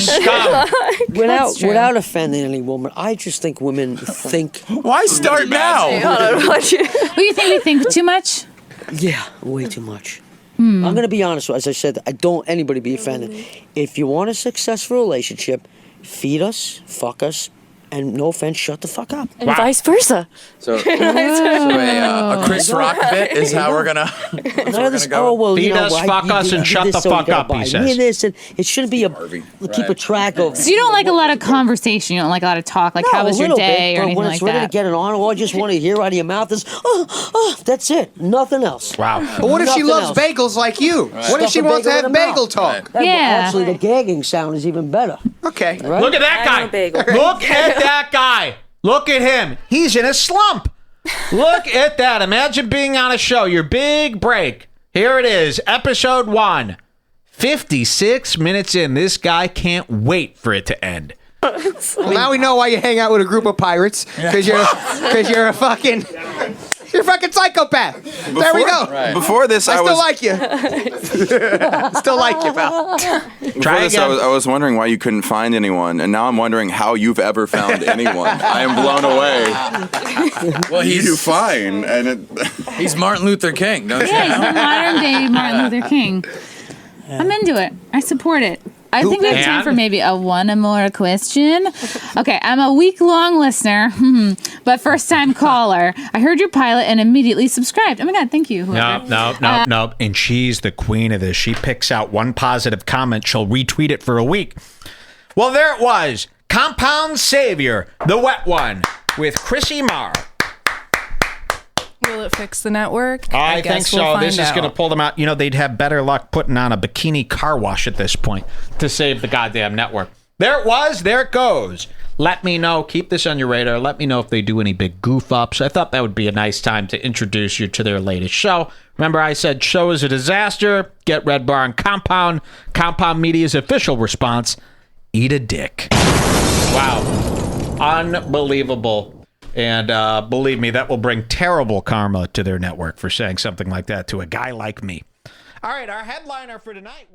Without offending any woman, I just think women think. Why start now? What do you think? We think too much? Yeah, way too much. I'm going to be honest. As I said, I don't anybody be offended. If you want a successful relationship, feed us, fuck us, and no offense, shut the fuck up. And vice versa. So a Chris Rock bit is how we're gonna. Oh well, feed you know, us, fuck us, and shut the fuck up. He says. This, and it shouldn't be keep a track of. So you don't like a lot of conversation. You don't like a lot of talk. Like how was your day or anything when like it's ready that. to get it on, all I just want to hear out of your mouth is, that's it, nothing else. Wow. But what if she loves bagels like you? What if she wants to have bagel talk? Actually, the gagging sound is even better. Okay. Right? Look at that guy. Look at that guy. Look at him. He's in a slump. Look at that. Imagine being on a show, your big break. Here it is, episode 1. 56 minutes in. This guy can't wait for it to end. Well, now we know why you hang out with a group of pirates. Because you're a fucking psychopath. There we go. Right. Before this, I still like you. Still like you, pal. Before this, I was wondering why you couldn't find anyone, and now I'm wondering how you've ever found anyone. I am blown away. Well, he's fine, and he's Martin Luther King, don't you? Yeah, he's the modern day Martin Luther King. I'm into it. I support it. I think we have time for maybe a one more question. Okay, I'm a week-long listener, but first-time caller. I heard your pilot and immediately subscribed. Oh my God, thank you. No. And she's the queen of this. She picks out one positive comment. She'll retweet it for a week. Well, there it was. Compound Savior, the wet one, with Chrissy Marr. Will it fix the network? I think so. We'll This is going to pull them out. You know, they'd have better luck putting on a bikini car wash at this point to save the goddamn network. There it was. There it goes. Let me know. Keep this on your radar. Let me know if they do any big goof ups. I thought that would be a nice time to introduce you to their latest show. Remember, I said show is a disaster. Get Red Bar and Compound. Compound Media's official response: eat a dick. Wow. Unbelievable. And believe me, that will bring terrible karma to their network for saying something like that to a guy like me. All right, our headliner for tonight.